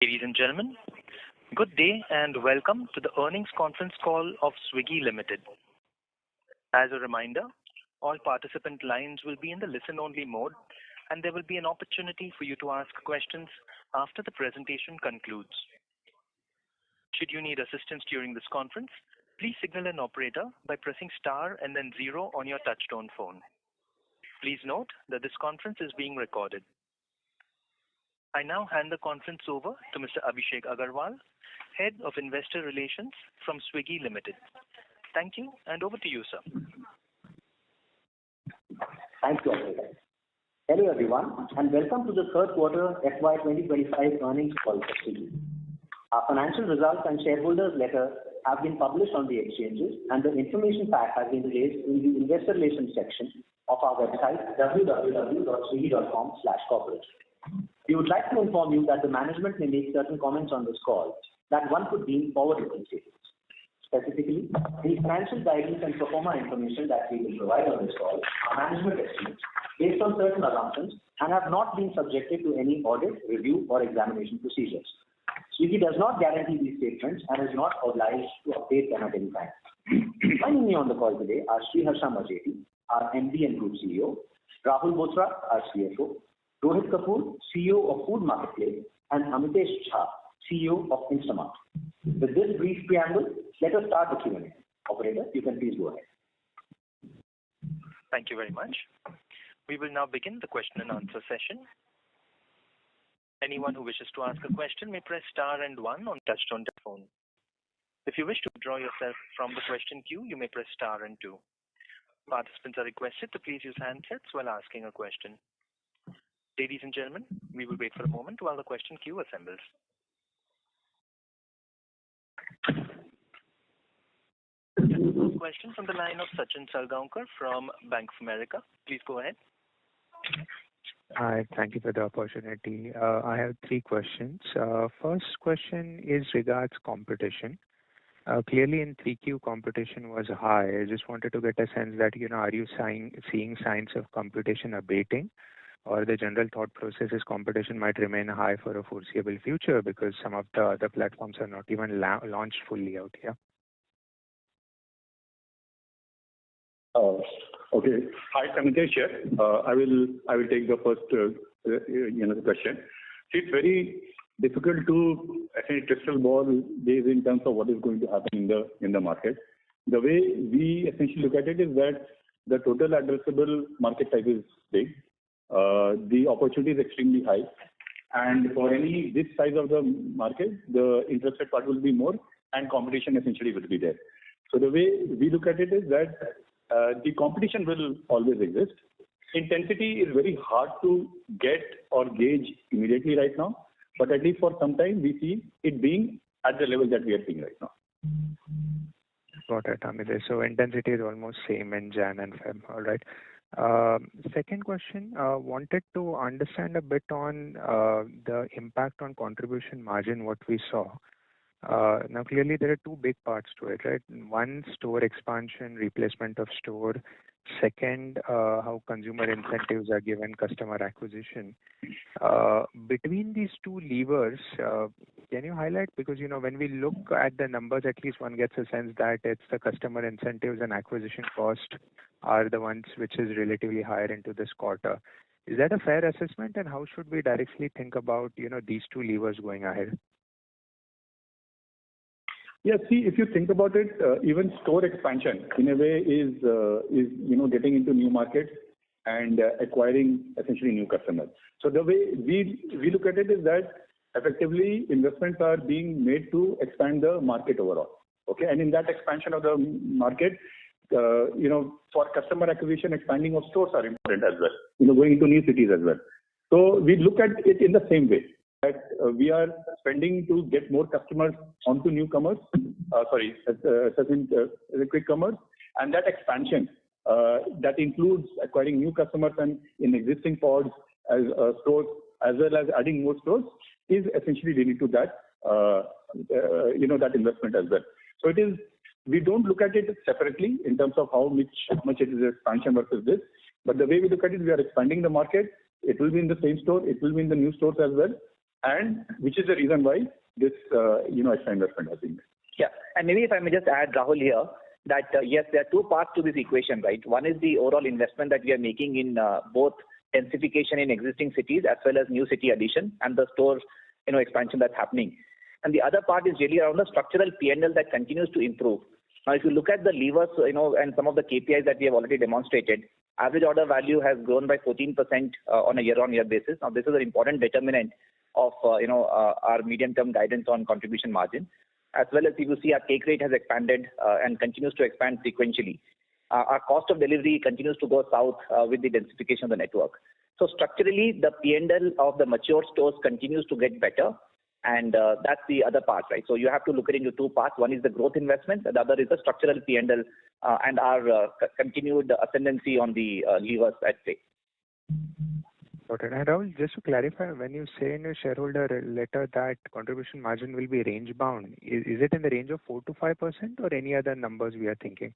Ladies and gentlemen, good day and welcome to the earnings conference call of Swiggy Limited. As a reminder, all participant lines will be in the listen-only mode, and there will be an opportunity for you to ask questions after the presentation concludes. Should you need assistance during this conference, please signal an operator by pressing star and then 0 on your touchtone phone. Please note that this conference is being recorded. I now hand the conference over to Mr. Abhishek Agarwal, Head of Investor Relations from Swiggy Limited. Thank you, and over to you, sir. Thank you, Abhishek. Hello, everyone, and welcome to the third quarter FY2025 earnings call for Swiggy. Our financial results and shareholders' letter have been published on the exchanges, and the information pack has been placed in the Investor Relations section of our website, www.swiggy.com/corporate. We would like to inform you that the management may make certain comments on this call that one could deem forward-looking statements. Specifically, the financial guidance and pro forma information that we will provide on this call are management estimates based on certain assumptions and have not been subjected to any audit, review, or examination procedures. Swiggy does not guarantee these statements and is not obliged to update them at any time. Joining me on the call today are Sriharsha Majety, our MD and Group CEO, Rahul Bothra, our CFO, Rohit Kapoor, CEO of Food Marketplace, and Amitesh Jha, CEO of Instamart. With this brief preamble, let us start the Q&A. Operator, you can please go ahead. Thank you very much. We will now begin the question and answer session. Anyone who wishes to ask a question may press star and 1 on touchtone phone. If you wish to withdraw yourself from the question queue, you may press star and 2. Participants are requested to please use handsets while asking a question. Ladies and gentlemen, we will wait for a moment while the question queue assembles. First question from the line of Sachin Salgaonkar from Bank of America. Please go ahead. Hi, thank you for the opportunity. I have 3 questions. First question is regards competition. Clearly in 3Q competition was high. I just wanted to get a sense that, are you seeing signs of competition abating? Or the general thought process is competition might remain high for a foreseeable future because some of the other platforms are not even launched fully out here. Okay. Hi, Amitesh here. I will take the first question. See, it's very difficult to actually crystal ball based in terms of what is going to happen in the market. The way we essentially look at it is that the total addressable market size is big. The opportunity is extremely high, and for this size of the market, the interested part will be more, and competition essentially will be there. So the way we look at it is that the competition will always exist. Intensity is very hard to get or gauge immediately right now, but at least for some time we see it being at the level that we are seeing right now. Got it, Amitesh. So intensity is almost same in Jan and Feb, all right. Second question, wanted to understand a bit on the impact on contribution margin, what we saw. Now, clearly there are 2 big parts to it, right? One, store expansion, replacement of store. Second, how consumer incentives are given, customer acquisition. Between these 2 levers, can you highlight? Because, when we look at the numbers, at least one gets a sense that it's the customer incentives and acquisition cost are the ones which is relatively higher into this quarter. Is that a fair assessment? And how should we directly think about, these 2 levers going ahead? Yeah, see, if you think about it, even store expansion in a way is getting into new markets and acquiring essentially new customers. So the way we look at it is that effectively investments are being made to expand the market overall. Okay, and in that expansion of the market, for customer acquisition, expanding of stores are important as well. Going into new cities as well. So we look at it in the same way. That we are spending to get more customers onto newcomers, quick commerce, and that expansion that includes acquiring new customers and in existing pods as stores, as well as adding more stores, is essentially leading to that that investment as well. So it is. We don't look at it separately in terms of how much it is expansion versus this, but the way we look at it, we are expanding the market. It will be in the same store. It will be in the new stores as well. and which is the reason why this extra investment has been made. Yeah, and maybe if I may just add, Rahul, here, that yes, there are two parts to this equation, right? One is the overall investment that we are making in both densification in existing cities as well as new city addition and the store expansion that's happening. And the other part is really around the structural P&L that continues to improve. Now, if you look at the levers, and some of the KPIs that we have already demonstrated, average order value has grown by 14% on a year-on-year basis. Now, this is an important determinant of our medium-term guidance on contribution margin, as well as if you see our take rate has expanded and continues to expand sequentially. Our cost of delivery continues to go south with the densification of the network. So structurally, the P&L of the mature stores continues to get better. And that's the other part, right? So you have to look at it into two parts. One is the growth investment, the other is the structural P&L and our continued ascendancy on the levers at play. Got it. And Rahul, just to clarify, when you say in your shareholder letter that contribution margin will be range bound, is it in the range of 4 to 5% or any other numbers we are thinking?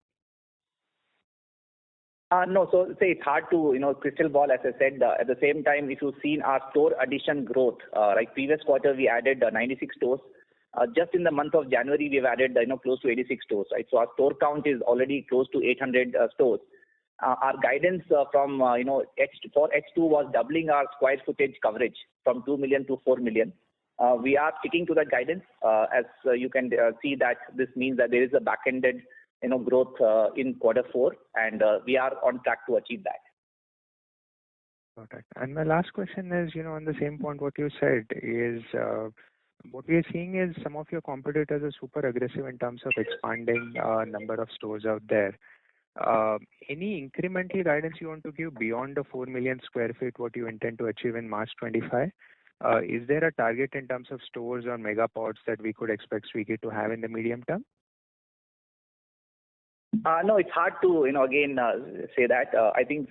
No, so say it's hard to crystal ball, as I said. At the same time, if you've seen our store addition growth, right? Previous quarter we added 96 stores. Just in the month of January we've added close to 86 stores, right? So our store count is already close to 800 stores. Our guidance from for H2 was doubling our square footage coverage from 2 million to 4 million. We are sticking to that guidance. As you can see that this means that there is a back-ended growth in quarter 4, and we are on track to achieve that. Got it. And my last question is, on the same point, what you said is, what we are seeing is some of your competitors are super aggressive in terms of expanding number of stores out there. Any incremental guidance you want to give beyond the 4 million square feet, what you intend to achieve in March 25? Is there a target in terms of stores or megapods that we could expect Swiggy to have in the medium term? No, it's hard to, again, say that. I think,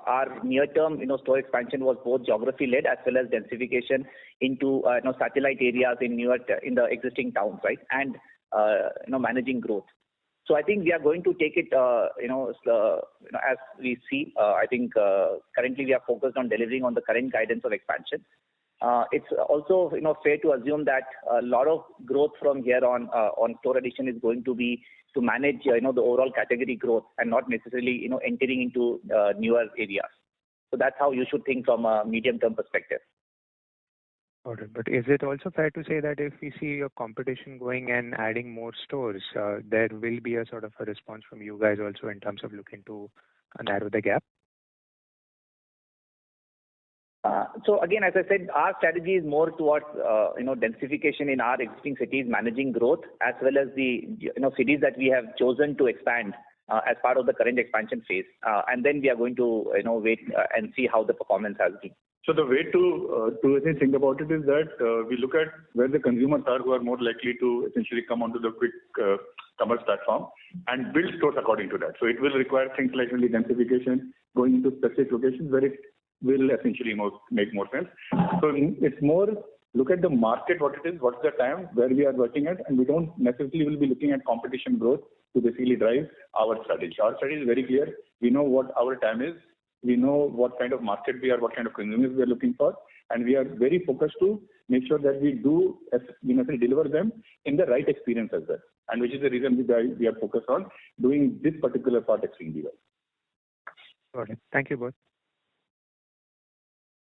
our near-term, store expansion was both geography-led as well as densification into, satellite areas in the existing towns, right? And, managing growth. So I think we are going to take it, as we see. I think currently we are focused on delivering on the current guidance of expansion. It's also, fair to assume that a lot of growth from here on store addition is going to be to manage, the overall category growth and not necessarily, entering into newer areas. So that's how you should think from a medium-term perspective. Got it. But is it also fair to say that if we see your competition going and adding more stores, there will be a sort of a response from you guys also in terms of looking to narrow the gap? So again, as I said, our strategy is more towards densification in our existing cities, managing growth, as well as the cities that we have chosen to expand as part of the current expansion phase, and then we are going to wait and see how the performance has been. So the way to think about it is that we look at where the consumers are who are more likely to essentially come onto the quick commerce platform and build stores according to that. So it will require things like really densification, going into specific locations where it will essentially make more sense. So it's more look at the market, what it is, what's the time, where we are working at, and we don't necessarily will be looking at competition growth to basically drive our strategy. Our strategy is very clear. We know what our time is. We know what kind of market we are, what kind of consumers we are looking for, and we are very focused to make sure that we do, deliver them in the right experience as well, and which is the reason we are focused on doing this particular part extremely well. Got it. Thank you both.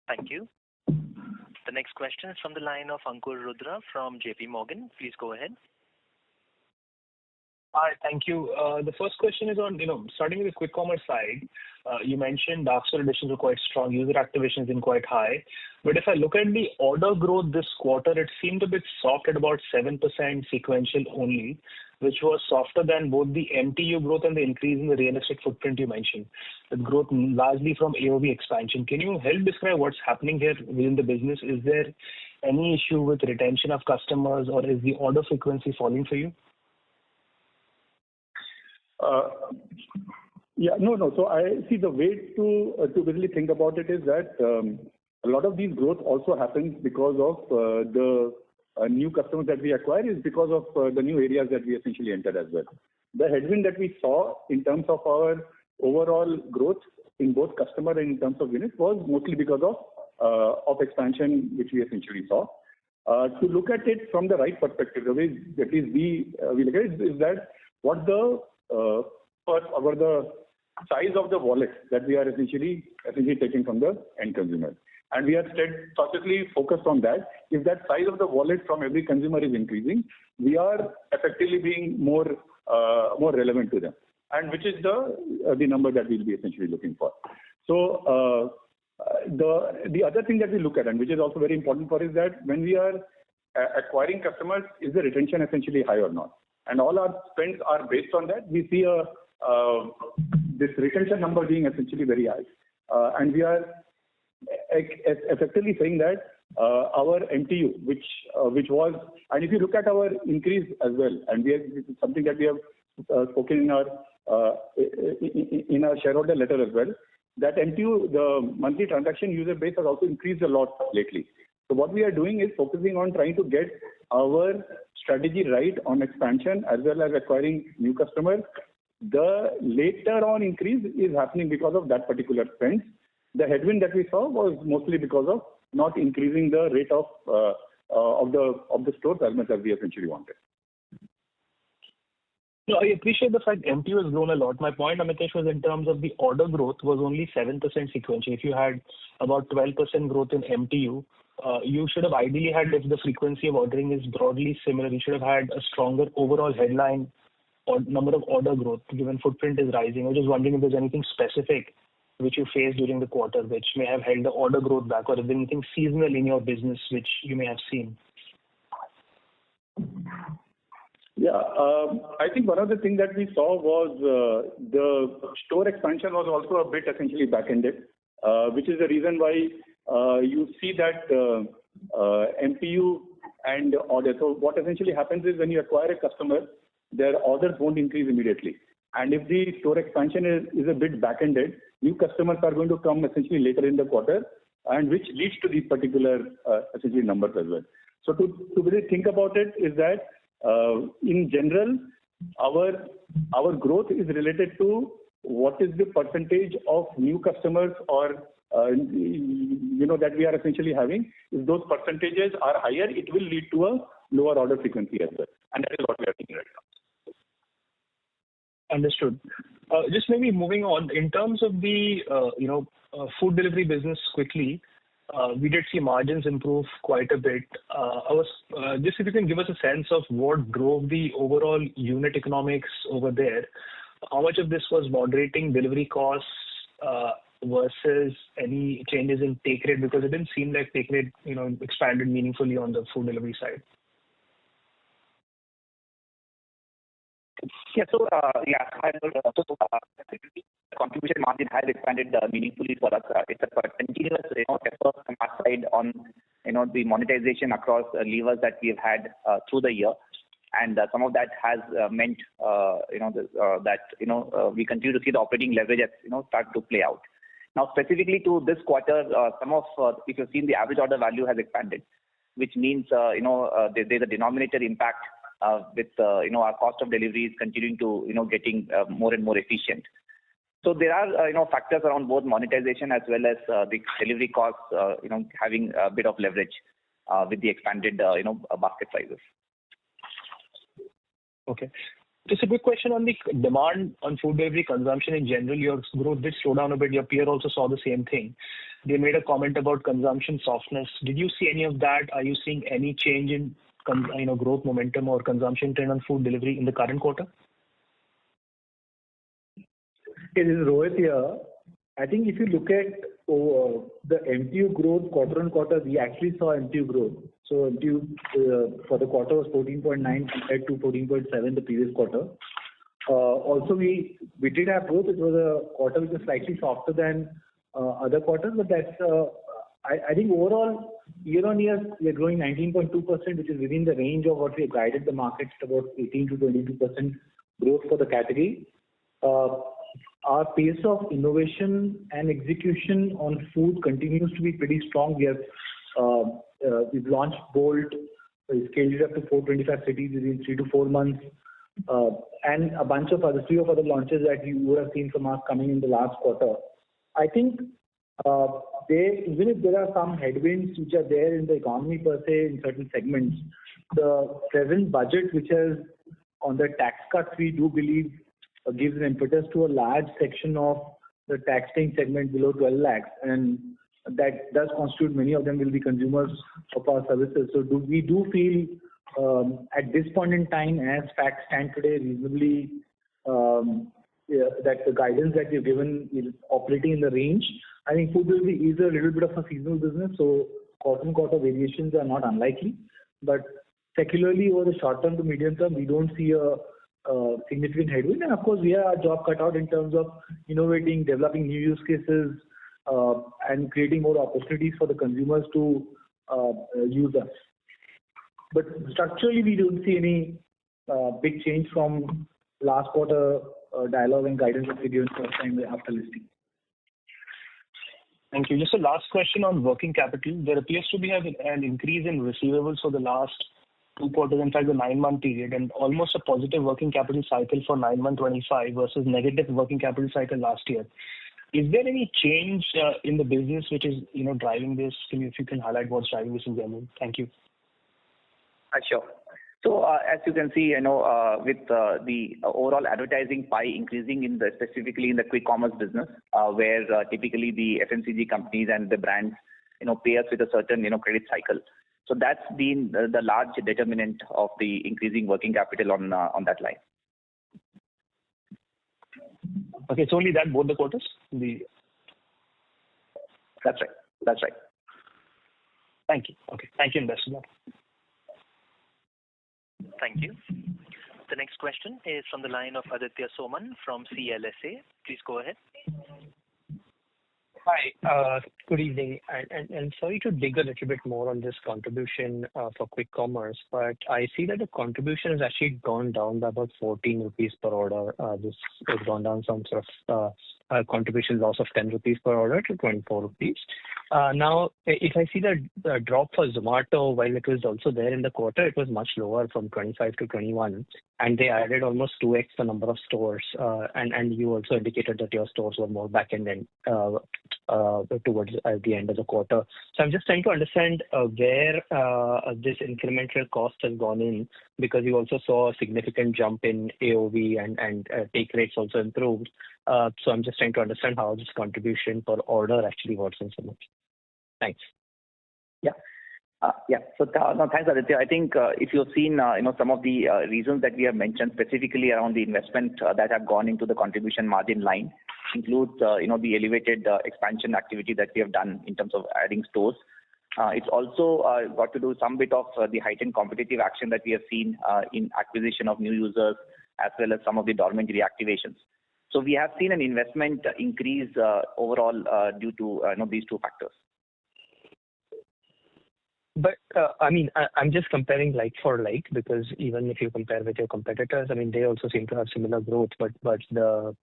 Thank you. The next question is from the line of Ankur Rudra from JP Morgan. Please go ahead. Hi, thank you. The first question is on, starting with the quick commerce side, you mentioned dark store additions were quite strong, user activation has been quite high. But if I look at the order growth this quarter, it seemed a bit soft at about 7% sequential only, which was softer than both the MTU growth and the increase in the real estate footprint you mentioned, with growth largely from AOV expansion. Can you help describe what's happening here within the business? Is there any issue with retention of customers, or is the order frequency falling for you? No. So I see the way to really think about it is that a lot of these growth also happens because of the new customers that we acquire is because of the new areas that we essentially entered as well. The headwind that we saw in terms of our overall growth in both customer and in terms of units was mostly because of expansion, which we essentially saw. To look at it from the right perspective, the way at least we look at it is that what the size of the wallet that we are essentially taking from the end consumer. And we are steadfastly focused on that. If that size of the wallet from every consumer is increasing, we are effectively being more relevant to them, and which is the number that we'll be essentially looking for. So the other thing that we look at, and which is also very important for, is that when we are acquiring customers, is the retention essentially high or not? And all our spends are based on that. We see this retention number being essentially very high, and we are effectively saying that our MTU, which was, and if you look at our increase as well, and something that we have spoken in our shareholder letter as well, that MTU, the monthly transaction user base, has also increased a lot lately. So what we are doing is focusing on trying to get our strategy right on expansion as well as acquiring new customers. The later on increase is happening because of that particular spend. The headwind that we saw was mostly because of not increasing the rate of the stores as much as we essentially wanted. No, I appreciate the fact MTU has grown a lot. My point, Amitesh, was in terms of the order growth was only 7% sequentially. If you had about 12% growth in MTU, you should have ideally had, if the frequency of ordering is broadly similar, you should have had a stronger overall headline or number of order growth given footprint is rising. I was just wondering if there's anything specific which you faced during the quarter which may have held the order growth back, or is there anything seasonal in your business which you may have seen? Yeah, I think one of the things that we saw was the store expansion was also a bit essentially back-ended, which is the reason why you see that MPU and order. So what essentially happens is when you acquire a customer, their orders won't increase immediately. And if the store expansion is a bit back-ended, new customers are going to come essentially later in the quarter, and which leads to these particular essentially numbers as well. So to really think about it is that in general, our growth is related to what is the percentage of new customers or that we are essentially having. If those percentages are higher, it will lead to a lower order frequency as well, and that is what we are seeing right now. Understood. Just maybe moving on, in terms of the food delivery business quickly, we did see margins improve quite a bit. Just if you can give us a sense of what drove the overall unit economics over there. How much of this was moderating delivery costs versus any changes in take rate? Because it didn't seem like take rate expanded meaningfully on the food delivery side. Yeah, so contribution margin has expanded meaningfully for us. It's a continuous effort from our side on the monetization across levers that we've had through the year, and some of that has meant that we continue to see the operating leverage start to play out. Now specifically to this quarter, if you've seen, the average order value has expanded, which means there's a denominator impact with our cost of delivery is continuing to getting more and more efficient. So there are factors around both monetization as well as the delivery costs having a bit of leverage with the expanded basket sizes. Okay. Just a quick question on the demand on food delivery consumption in general. Your growth did slow down a bit. Your peer also saw the same thing. They made a comment about consumption softness. Did you see any of that? Are you seeing any change in growth momentum or consumption trend on food delivery in the current quarter? This is Rohit here. I think if you look at the MTU growth quarter on quarter, we actually saw MTU growth. So MTU for the quarter was 14.9 compared to 14.7 the previous quarter. Also, we did have growth. It was a quarter which was slightly softer than other quarters, but that's I think overall year on year we are growing 19.2%, which is within the range of what we have guided the market to, about 18 to 22% growth for the category. Our pace of innovation and execution on food continues to be pretty strong. We've launched Bolt, we scaled it up to 425 cities within 3 to 4 months, and a bunch of other 3 of other launches that you would have seen from us coming in the last quarter. I think even if there are some headwinds which are there in the economy per se in certain segments, the present budget which has on the tax cuts, we do believe gives an impetus to a large section of the tax paying segment below 12 lakhs, and that does constitute many of them will be consumers of our services. So we do feel at this point in time, as facts stand today, reasonably that the guidance that we've given is operating in the range. I think food will be a little bit of a seasonal business, so quarter-on-quarter variations are not unlikely. But secularly, over the short term to medium term, we don't see a significant headwind. And of course, we have our job cut out in terms of innovating, developing new use cases, and creating more opportunities for the consumers to use us. But structurally, we don't see any big change from last quarter dialogue and guidance that we given first time after listing. Thank you. Just a last question on working capital. There appears to be an increase in receivables for the last 2 quarters, in fact, the 9-month period, and almost a positive working capital cycle for 9-month 25 versus negative working capital cycle last year. Is there any change in the business which is driving this? If you can highlight what's driving this in general. Thank you. Sure. So as you can see, with the overall advertising pie increasing specifically in the quick commerce business, where typically the FMCG companies and the brands, pay us with a certain, credit cycle. So that's been the large determinant of the increasing working capital on that line. Okay, it's only that both the quarters? That's right. Thank you. Okay, thank you, and best of luck. Thank you. The next question is from the line of Aditya Soman from CLSA. Please go ahead. Hi, good evening. And sorry to dig a little bit more on this contribution for quick commerce, but I see that the contribution has actually gone down by about 14 rupees per order. This has gone down from sort of contribution loss of 10 rupees per order to 24 rupees. Now, if I see the drop for Zomato, while it was also there in the quarter, it was much lower from 25 to 21, and they added almost 2x the number of stores. And you also indicated that your stores were more back-end towards the end of the quarter. So I'm just trying to understand where this incremental cost has gone in, because you also saw a significant jump in AOV and take rates also improved. So I'm just trying to understand how this contribution per order actually works in so much. Thanks. Yeah. So thanks, Aditya. I think if you've seen, some of the reasons that we have mentioned specifically around the investment that have gone into the contribution margin line includes, the elevated expansion activity that we have done in terms of adding stores. It's also got to do some bit of the heightened competitive action that we have seen in acquisition of new users, as well as some of the dormant reactivations. So we have seen an investment increase overall due to these two factors. But I'm just comparing like for like, because even if you compare with your competitors, they also seem to have similar growth, but the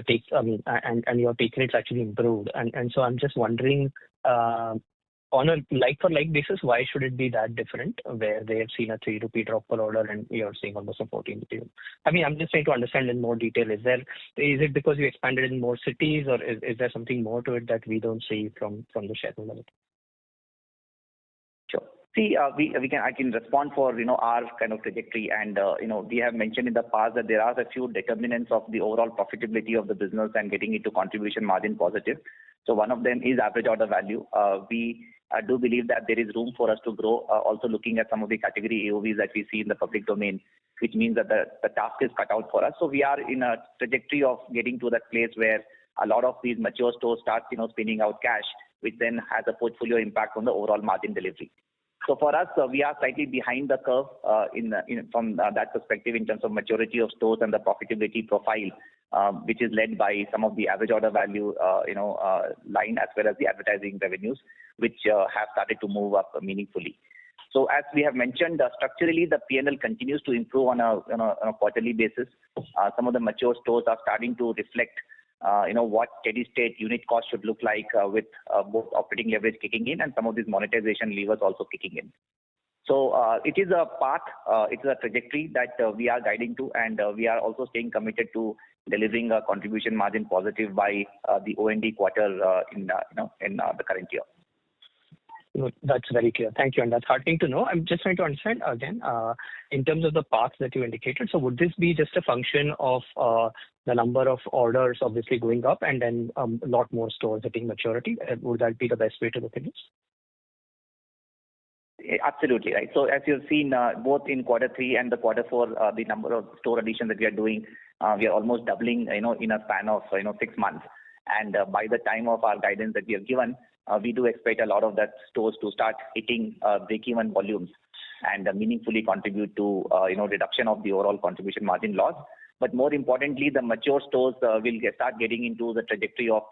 take, and your take rates actually improved, and so I'm just wondering, on a like for like basis, why should it be that different? Where they have seen a 3 rupee drop per order, and you're seeing almost a 14 rupee. I'm just trying to understand in more detail. Is it because you expanded in more cities, or is there something more to it that we don't see from the shareholder level? Sure. See, I can respond for our kind of trajectory, and we have mentioned in the past that there are a few determinants of the overall profitability of the business and getting into contribution margin positive. So one of them is average order value. We do believe that there is room for us to grow. Also looking at some of the category AOVs that we see in the public domain, which means that the task is cut out for us. So we are in a trajectory of getting to that place where a lot of these mature stores start spinning out cash, which then has a portfolio impact on the overall margin delivery. So for us, we are slightly behind the curve from that perspective in terms of maturity of stores and the profitability profile, which is led by some of the average order value, line, as well as the advertising revenues, which have started to move up meaningfully. So as we have mentioned, structurally the P&L continues to improve on a quarterly basis. Some of the mature stores are starting to reflect what steady state unit cost should look like, with both operating leverage kicking in and some of these monetization levers also kicking in. So it is a path, it is a trajectory that we are guiding to, and we are also staying committed to delivering a contribution margin positive by the O&D quarter in the current year. No, that's very clear. Thank you. And that's heartening to know. I'm just trying to understand again, in terms of the paths that you indicated. So would this be just a function of the number of orders obviously going up and then a lot more stores hitting maturity? Would that be the best way to look at this? Absolutely right. So as you've seen, both in quarter 3 and the quarter 4, the number of store additions that we are doing, we are almost doubling, in a span of 6 months. And by the time of our guidance that we have given, we do expect a lot of that stores to start hitting break-even volumes and meaningfully contribute to reduction of the overall contribution margin loss. But more importantly, the mature stores will start getting into the trajectory of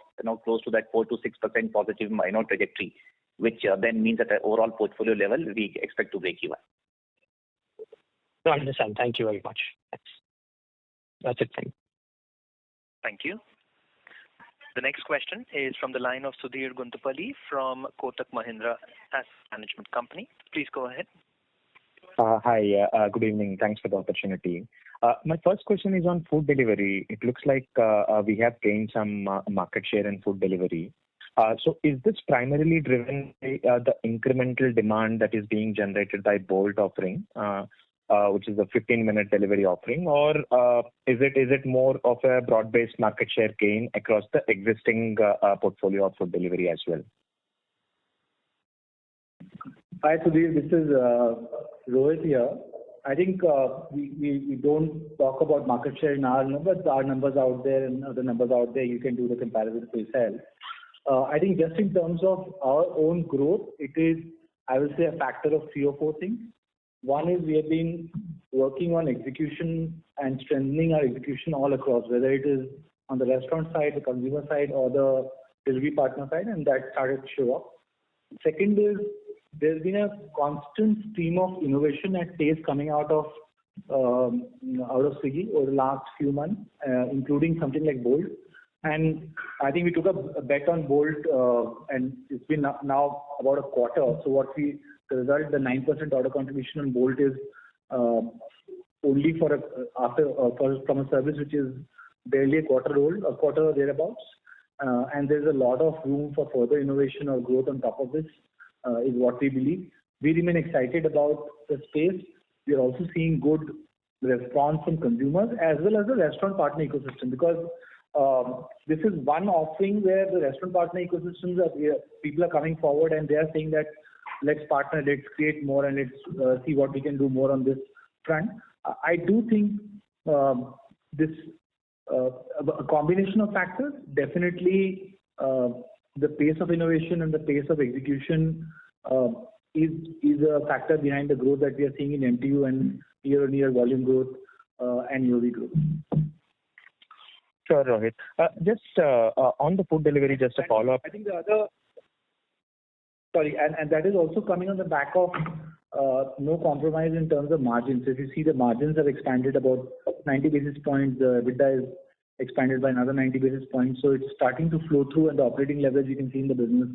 close to that 4 to 6% positive trajectory, which then means at the overall portfolio level we expect to break even. I understand. Thank you very much. That's it. Thank you. The next question is from the line of Sudhir Guntupalli from Kotak Mahindra Asset Management Company. Please go ahead. Hi, good evening. Thanks for the opportunity. My first question is on food delivery. It looks like we have gained some market share in food delivery. So is this primarily driven by the incremental demand that is being generated by Bolt offering, which is a 15-minute delivery offering, or is it more of a broad-based market share gain across the existing portfolio of food delivery as well? Hi, Sudhir. This is Rohit here. I think we don't talk about market share in our numbers. Our numbers out there and other numbers out there, you can do the comparison for yourself. I think just in terms of our own growth, it is, I will say, a factor of 3 or 4 things. One is we have been working on execution and strengthening our execution all across, whether it is on the restaurant side, the consumer side, or the delivery partner side, and that started to show up. Second is there's been a constant stream of innovation at taste coming out of Swiggy over the last few months, including something like Bolt. And I think we took a bet on Bolt, and it's been now about a quarter. So the result, the 9% order contribution on Bolt is only from a service which is barely a quarter old, a quarter or thereabouts. And there's a lot of room for further innovation or growth on top of this, is what we believe. We remain excited about the space. We are also seeing good response from consumers as well as the restaurant partner ecosystem, because this is one offering where the restaurant partner ecosystems people are coming forward and they are saying that let's partner, let's create more, and let's see what we can do more on this front. I do think this a combination of factors, definitely the pace of innovation and the pace of execution is a factor behind the growth that we are seeing in MTU and year-on-year volume growth and UV growth. Sure, Rohit. Just on the food delivery, just a follow-up. I think and that is also coming on the back of no compromise in terms of margins. If you see, the margins have expanded about 90 basis points. The EBITDA is expanded by another 90 basis points. So it's starting to flow through, and the operating leverage you can see in the business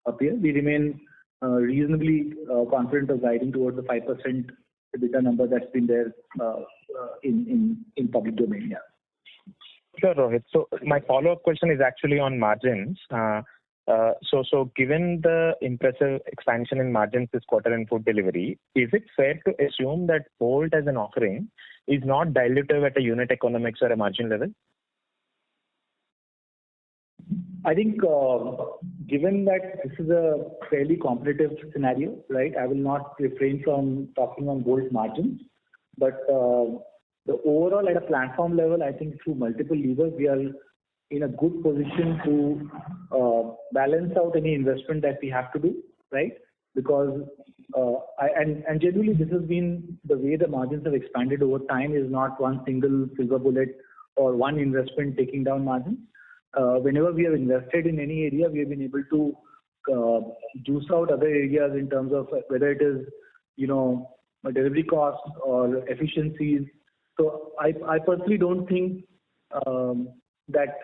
appear. We remain reasonably confident of guiding towards the 5% EBITDA number that's been there in public domain. Yeah. Sure, Rohit. So my follow-up question is actually on margins. So given the impressive expansion in margins this quarter in food delivery, is it fair to assume that Bolt as an offering is not dilutive at a unit economics or a margin level? I think given that this is a fairly competitive scenario, right, I will not refrain from talking on Bolt margins. But the overall at a platform level, I think through multiple levers, we are in a good position to balance out any investment that we have to do, right? Because and generally this has been the way the margins have expanded over time, is not one single silver bullet or one investment taking down margins. Whenever we have invested in any area, we have been able to juice out other areas in terms of whether it is delivery costs or efficiencies. So I personally don't think that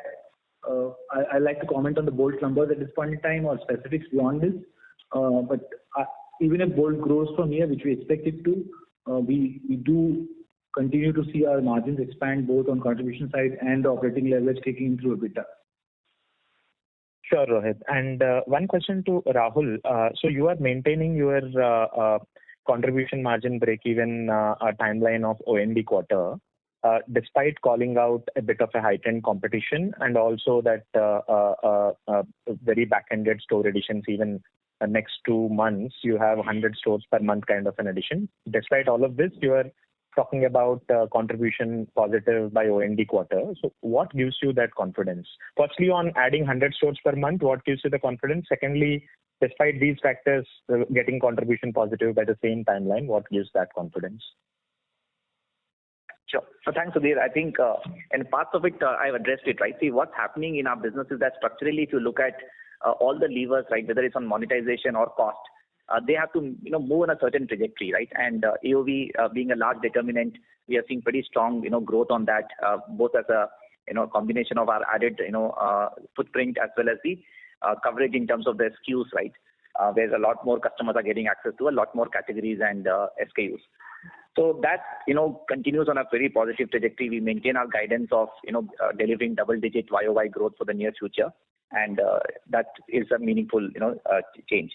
I like to comment on the Bolt numbers at this point in time or specifics beyond this. But even if Bolt grows from here, which we expect it to, we do continue to see our margins expand both on contribution side and operating leverage kicking through EBITDA. Sure, Rohit. And one question to Rahul. So you are maintaining your contribution margin break-even timeline of OND quarter, despite calling out a bit of a heightened competition and also that very back-ended store additions. Even next 2 months, you have 100 stores per month kind of an addition. Despite all of this, you are talking about contribution positive by OND quarter. So what gives you that confidence? Firstly, on adding 100 stores per month, what gives you the confidence? Secondly, despite these factors, getting contribution positive by the same timeline, what gives that confidence? Sure. So thanks, Sudhir. I think, and parts of it, I've addressed it, right? See, what's happening in our business is that structurally, if you look at all the levers, right, whether it's on monetization or cost, they have to, move on a certain trajectory, right? And AOV being a large determinant, we are seeing pretty strong, growth on that, both as a, combination of our added, footprint as well as the coverage in terms of the SKUs, right? Where a lot more customers are getting access to a lot more categories and SKUs. So that, continues on a very positive trajectory. We maintain our guidance of, delivering double-digit YOY growth for the near future. And that is a meaningful, change.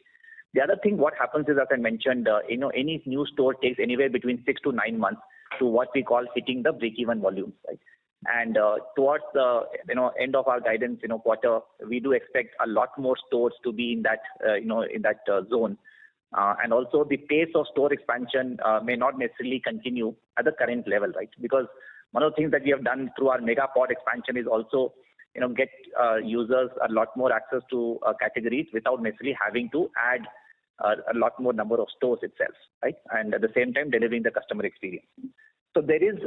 The other thing, what happens is, as I mentioned, any new store takes anywhere between 6 to 9 months to what we call hitting the break-even volumes, right? And towards the, end of our guidance, quarter, we do expect a lot more stores to be in that, zone. And also the pace of store expansion may not necessarily continue at the current level, right? Because one of the things that we have done through our mega pod expansion is also, get users a lot more access to categories without necessarily having to add a lot more number of stores itself, right? And at the same time, delivering the customer experience. So there is,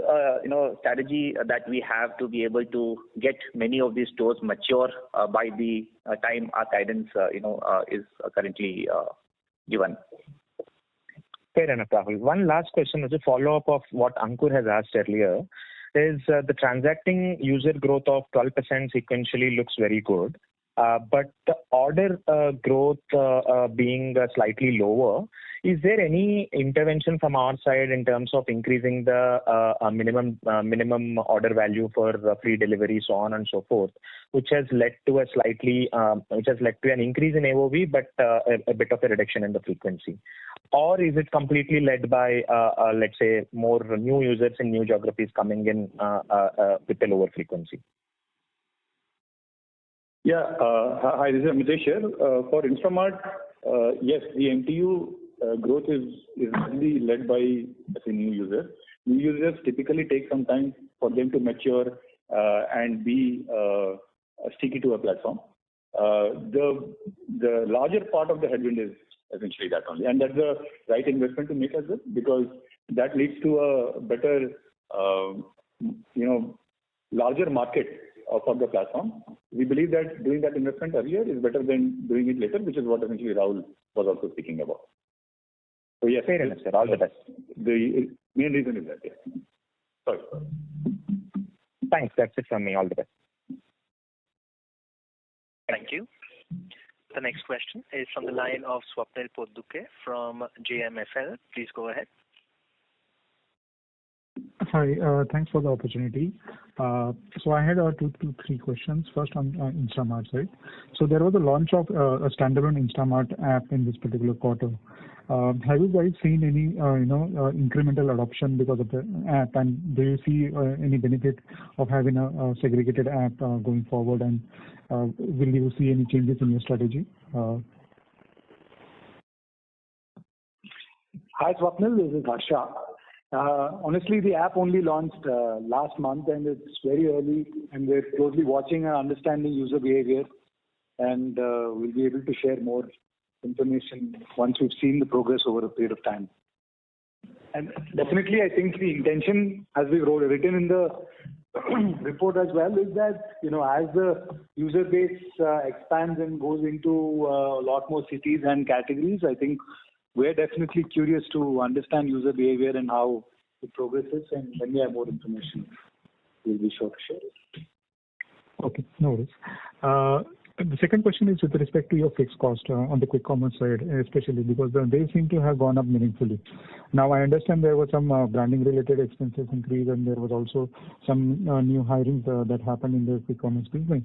strategy that we have to be able to get many of these stores mature by the time our guidance, is currently given. Fair enough, Rahul. One last question as a follow-up of what Ankur has asked earlier is the transacting user growth of 12% sequentially looks very good. But the order growth being slightly lower, is there any intervention from our side in terms of increasing the minimum order value for free delivery, so on and so forth, which has led to an increase in AOV, but a bit of a reduction in the frequency? Or is it completely led by, let's say, more new users in new geographies coming in with a lower frequency? Yeah. Hi, this is Amitesh here. For Instamart, yes, the MTU growth is really led by new users. New users typically take some time for them to mature and be sticky to a platform. The larger part of the headwind is essentially that only, and that's the right investment to make as well, because that leads to a better, larger market for the platform. We believe that doing that investment earlier is better than doing it later, which is what essentially Rahul was also speaking about. So yes, fair enough, sir. All the best. The main reason is that, yes. Sorry. Thanks. That's it from me. All the best. Thank you. The next question is from the line of Swapnil Potdukhe from JMFL. Please go ahead. Hi, thanks for the opportunity. So I had 2 to 3 questions. First on Instamart side. So there was a launch of a standalone Instamart app in this particular quarter. Have you guys seen any incremental adoption because of the app, and do you see any benefit of having a segregated app going forward, and will you see any changes in your strategy? Hi, Swapnil. This is Harsha. Honestly, the app only launched last month, and it's very early, and we're closely watching and understanding user behavior, and we'll be able to share more information once we've seen the progress over a period of time. And definitely, I think the intention, as we've written in the report as well, is that, as the user base expands and goes into a lot more cities and categories, I think we're definitely curious to understand user behavior and how it progresses, and when we have more information, we'll be sure to share it. Okay, no worries. The second question is with respect to your fixed cost on the quick commerce side, especially because they seem to have gone up meaningfully. Now, I understand there was some branding related expenses increase, and there was also some new hirings that happened in the quick commerce business.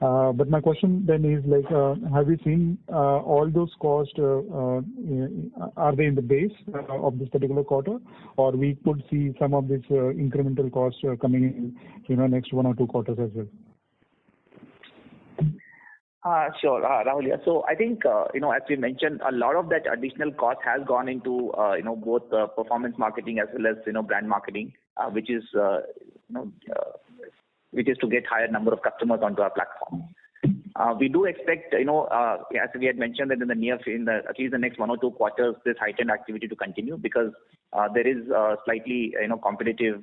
But my question then is like, have you seen all those costs, are they in the base of this particular quarter, or we could see some of this incremental costs coming in, next 1 or 2 quarters as well? Sure, Rahul. Yeah. So I think, as we mentioned, a lot of that additional cost has gone into, both performance marketing as well as, brand marketing, which is to get higher number of customers onto our platform. We do expect, as we had mentioned that at least the next 1 or 2 quarters, this heightened activity to continue because there is slightly, competitive,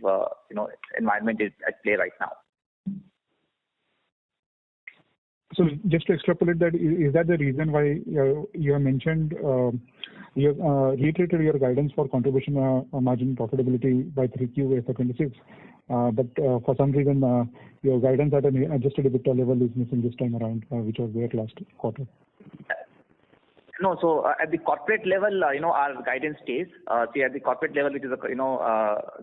environment is at play right now. So just to extrapolate that, is that the reason why you have mentioned, you have reiterated your guidance for contribution margin profitability by 3Q FY26, but for some reason your guidance at an adjusted EBITDA level is missing this time around, which was there last quarter? No, so at the corporate level, our guidance stays. See, at the corporate level, which is a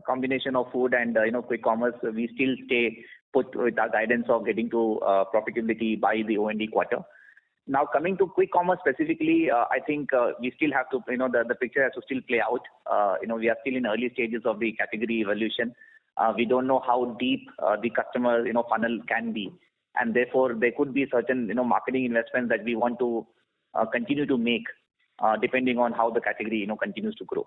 combination of food and quick commerce, we still stay put with our guidance of getting to profitability by the O&D quarter. Now, coming to quick commerce specifically, I think we still have to, the picture has to still play out. We are still in early stages of the category evolution. We don't know how deep the customer funnel can be, and therefore there could be certain marketing investments that we want to continue to make depending on how the category continues to grow.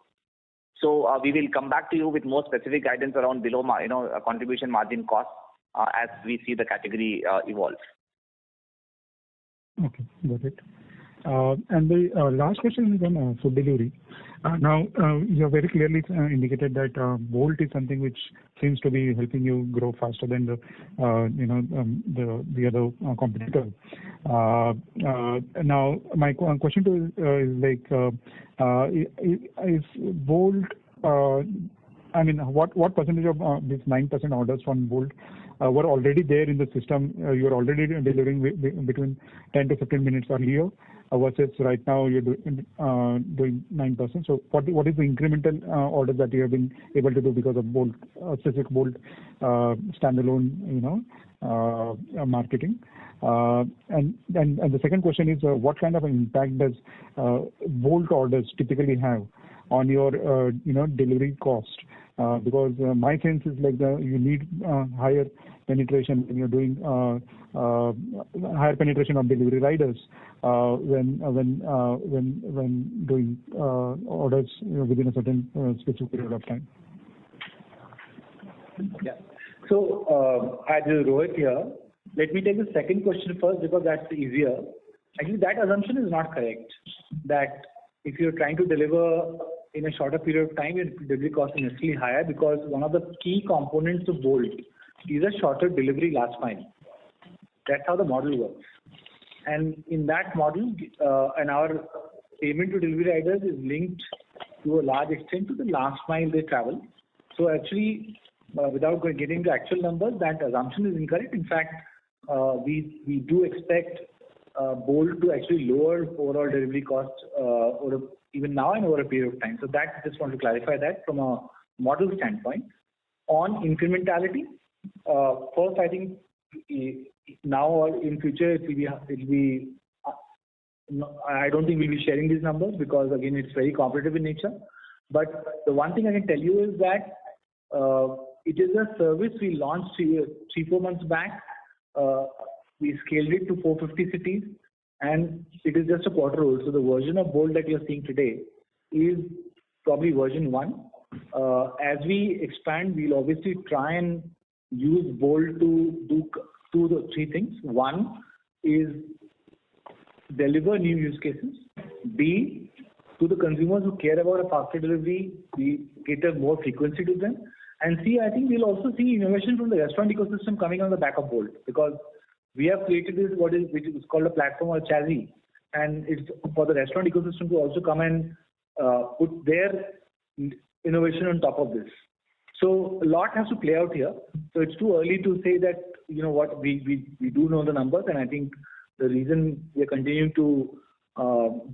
So we will come back to you with more specific guidance around below contribution margin costs as we see the category evolve. Okay, got it. And the last question is on food delivery. Now, you have very clearly indicated that Bolt is something which seems to be helping you grow faster than the other competitor. Now, my question to is is Bolt? What percentage of these 9% orders from Bolt were already there in the system? You are already delivering between 10 to 15 minutes earlier versus right now you're doing 9%. So what is the incremental orders that you have been able to do because of Bolt, specific Bolt standalone, marketing? And the second question is, what kind of an impact does Bolt orders typically have on your delivery cost? Because my sense is like you need higher penetration when you're doing higher penetration of delivery riders when doing orders within a certain specific period of time. Yeah. So as Rohit here, let me take the second question first because that's easier. Actually, that assumption is not correct. That if you're trying to deliver in a shorter period of time, your delivery cost is necessarily higher because one of the key components of Bolt is a shorter delivery last mile. That's how the model works. And in that model, and our payment to delivery riders is linked to a large extent to the last mile they travel. So actually, without getting into actual numbers, that assumption is incorrect. In fact, we do expect Bolt to actually lower overall delivery costs even now and over a period of time. So that, just want to clarify that from a model standpoint. On incrementality, first I think now or in future it will be I don't think we'll be sharing these numbers because again it's very competitive in nature. But the one thing I can tell you is that it is a service we launched 3-4 months back. We scaled it to 450 cities, and it is just a quarter old. So the version of Bolt that you're seeing today is probably version 1. As we expand, we'll obviously try and use Bolt to do 2 or 3 things. One is deliver new use cases. B, to the consumers who care about a faster delivery, we cater more frequency to them. And C, I think we'll also see innovation from the restaurant ecosystem coming on the back of Bolt because we have created this which is called a platform or a chassis, and it's for the restaurant ecosystem to also come and put their innovation on top of this. So a lot has to play out here. So it's too early to say that what we do know the numbers, and I think the reason we are continuing to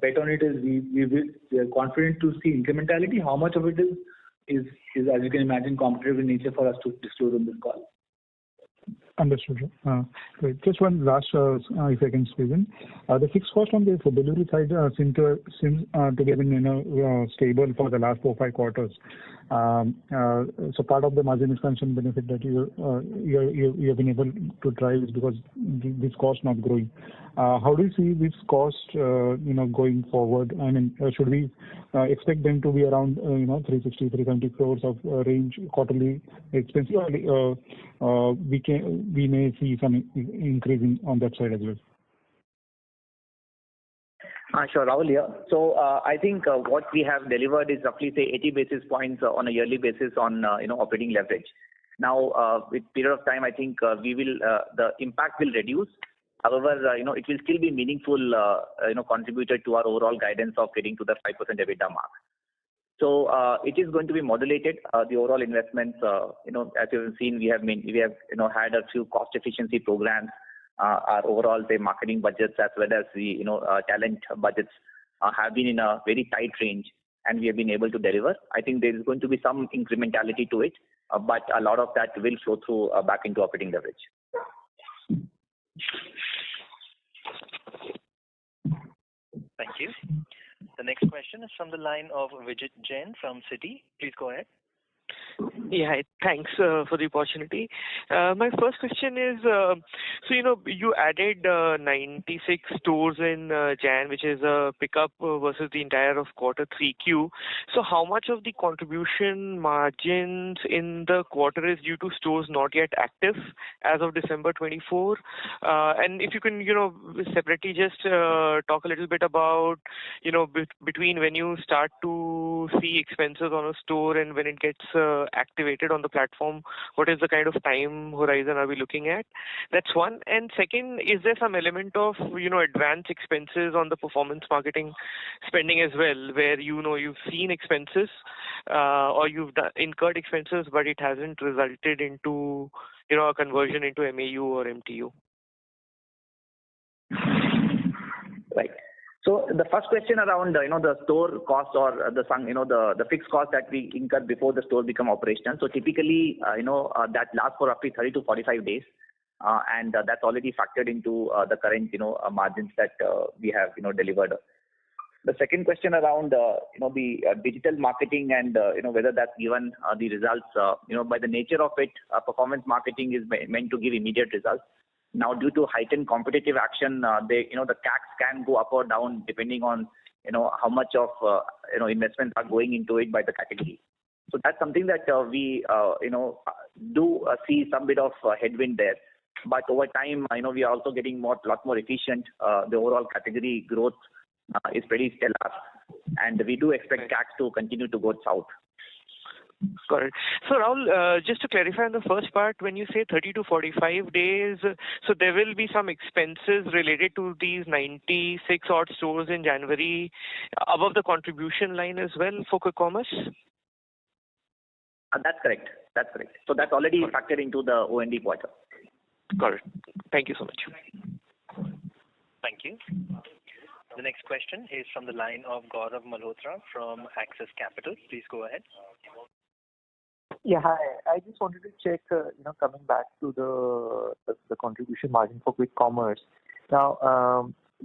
bet on it is we are confident to see incrementality. How much of it is as you can imagine competitive in nature for us to disclose on this call. Understood. Great. Just one last, if I can squeeze in. The fixed cost on the food delivery side seem to have been stable for the last 4-5 quarters. So part of the margin expansion benefit that you have been able to drive is because this cost not growing. How do you see this cost going forward? I mean, should we expect them to be around 360, 370 crores of range quarterly expense? We may see some increasing on that side as well. Sure, Rahul here. So I think what we have delivered is roughly say 80 basis points on a yearly basis on operating leverage. Now with period of time, I think the impact will reduce. However, it will still be meaningful, contributed to our overall guidance of getting to the 5% EBITDA mark. So it is going to be modulated. The overall investments, as you have seen, we have had a few cost efficiency programs. Our overall marketing budgets as well as the talent budgets have been in a very tight range, and we have been able to deliver. I think there is going to be some incrementality to it, but a lot of that will flow through back into operating leverage. Thank you. The next question is from the line of Vijit Jain from Citi. Please go ahead. Yeah, hi. Thanks for the opportunity. My first question is, you added 96 stores in Jan, which is a pickup versus the entire of quarter 3Q. So how much of the contribution margins in the quarter is due to stores not yet active as of December 24? And if you can, separately just talk a little bit about, between when you start to see expenses on a store and when it gets activated on the platform, what is the kind of time horizon are we looking at? That's one. And second, is there some element of advance expenses on the performance marketing spending as well, where you've seen expenses or you've incurred expenses, but it hasn't resulted into a conversion into MAU or MTU? Right. So the first question around the store cost or the fixed cost that we incur before the store become operational. So typically that lasts for roughly 30 to 45 days, and that's already factored into the current margins that we have delivered. The second question around the digital marketing and whether that's given the results. By the nature of it, performance marketing is meant to give immediate results. Now, due to heightened competitive action, the CACs can go up or down depending on how much of investments are going into it by the category. So that's something that we do see some bit of headwind there. But over time, we are also getting lot more efficient. The overall category growth is pretty stellar, and we do expect CACs to continue to go south. Got it. So Rahul, just to clarify on the first part, when you say 30 to 45 days, so there will be some expenses related to these 96 odd stores in January above the contribution line as well for quick commerce? That's correct. So that's already factored into the O&D quarter. Got it. Thank you so much. Thank you. The next question is from the line of Gaurav Malhotra from Axis Capital. Please go ahead. Yeah, hi. I just wanted to check, coming back to the contribution margin for quick commerce. Now,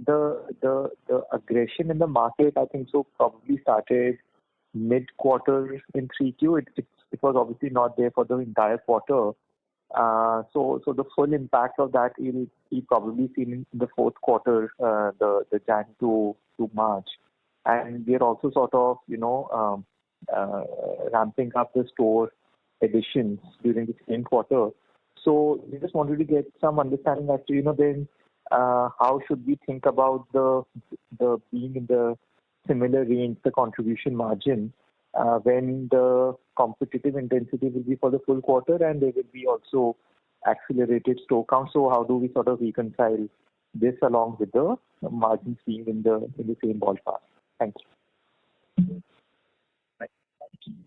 the aggression in the market, I think so probably started mid-quarter in 3Q. It was obviously not there for the entire quarter. So the full impact of that will be probably seen in the fourth quarter, the Jan to March. And we are also sort of, ramping up the store additions during the same quarter. So we just wanted to get some understanding as to, then how should we think about the being in the similar range, the contribution margin, when the competitive intensity will be for the full quarter and there will be also accelerated store count. So how do we sort of reconcile this along with the margins being in the same ballpark? Thank you.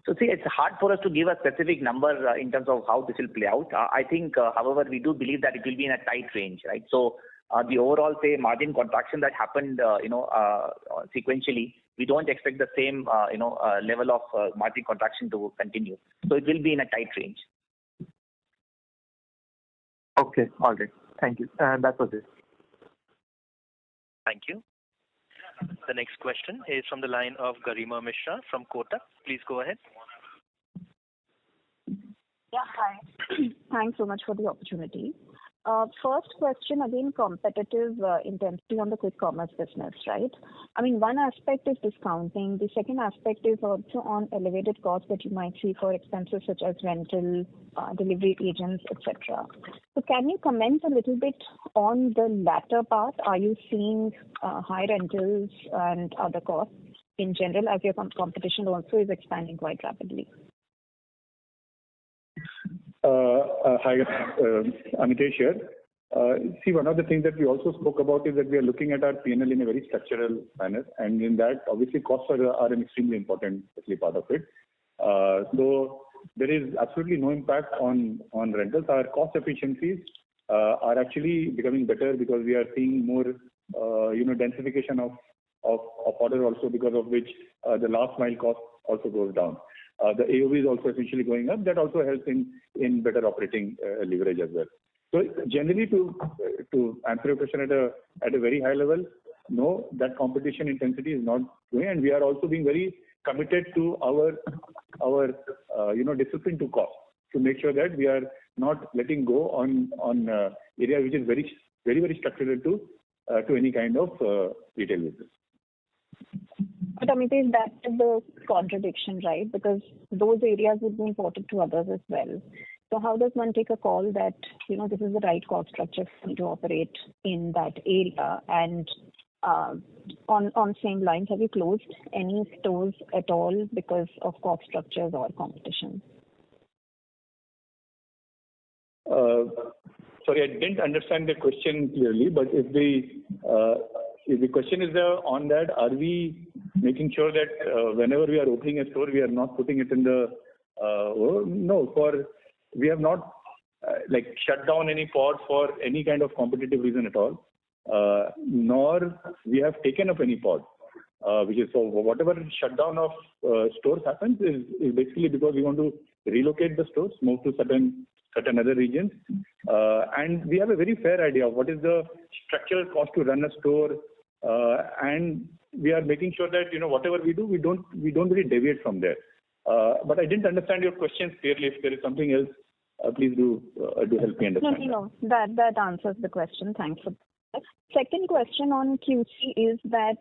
So see, it's hard for us to give a specific number in terms of how this will play out. I think, however, we do believe that it will be in a tight range, right? So the overall, say, margin contraction that happened, sequentially, we don't expect the same, level of margin contraction to continue. So it will be in a tight range. Okay. All right. Thank you. That was it. Thank you. The next question is from the line of Garima Mishra from Kotak. Please go ahead. Yeah, hi. Thanks so much for the opportunity. First question, again, competitive intensity on the quick commerce business, right? I mean, one aspect is discounting. The second aspect is also on elevated costs that you might see for expenses such as rental, delivery agents, etc. So can you comment a little bit on the latter part? Are you seeing high rentals and other costs in general as your competition also is expanding quite rapidly? Hi, Amitesh here. See, one of the things that we also spoke about is that we are looking at our P&L in a very structural manner, and in that, obviously, costs are an extremely important part of it. So there is absolutely no impact on rentals. Our cost efficiencies are actually becoming better because we are seeing more, densification of order also, because of which the last mile cost also goes down. The AOV is also essentially going up. That also helps in better operating leverage as well. So generally, to answer your question at a very high level, no, that competition intensity is not going, and we are also being very committed to our discipline to cost, to make sure that we are not letting go on area which is very very very structural to any kind of retail business. But Amitesh, that is the contradiction, right? Because those areas would be important to others as well. So how does one take a call that, this is the right cost structure for me to operate in that area? And on same lines, have you closed any stores at all because of cost structures or competition? Sorry, I didn't understand the question clearly, but if the question is on that, are we making sure that whenever we are opening a store, we are not putting it in the we have not shut down any pod for any kind of competitive reason at all, nor we have taken up any pod, which is so whatever shutdown of stores happens is basically because we want to relocate the stores, move to certain other regions, and we have a very fair idea of what is the structural cost to run a store, and we are making sure that whatever we do, we don't really deviate from there. But I didn't understand your question clearly. If there is something else, please do help me understand. No. That answers the question. Thanks for that. Second question on Q3 is that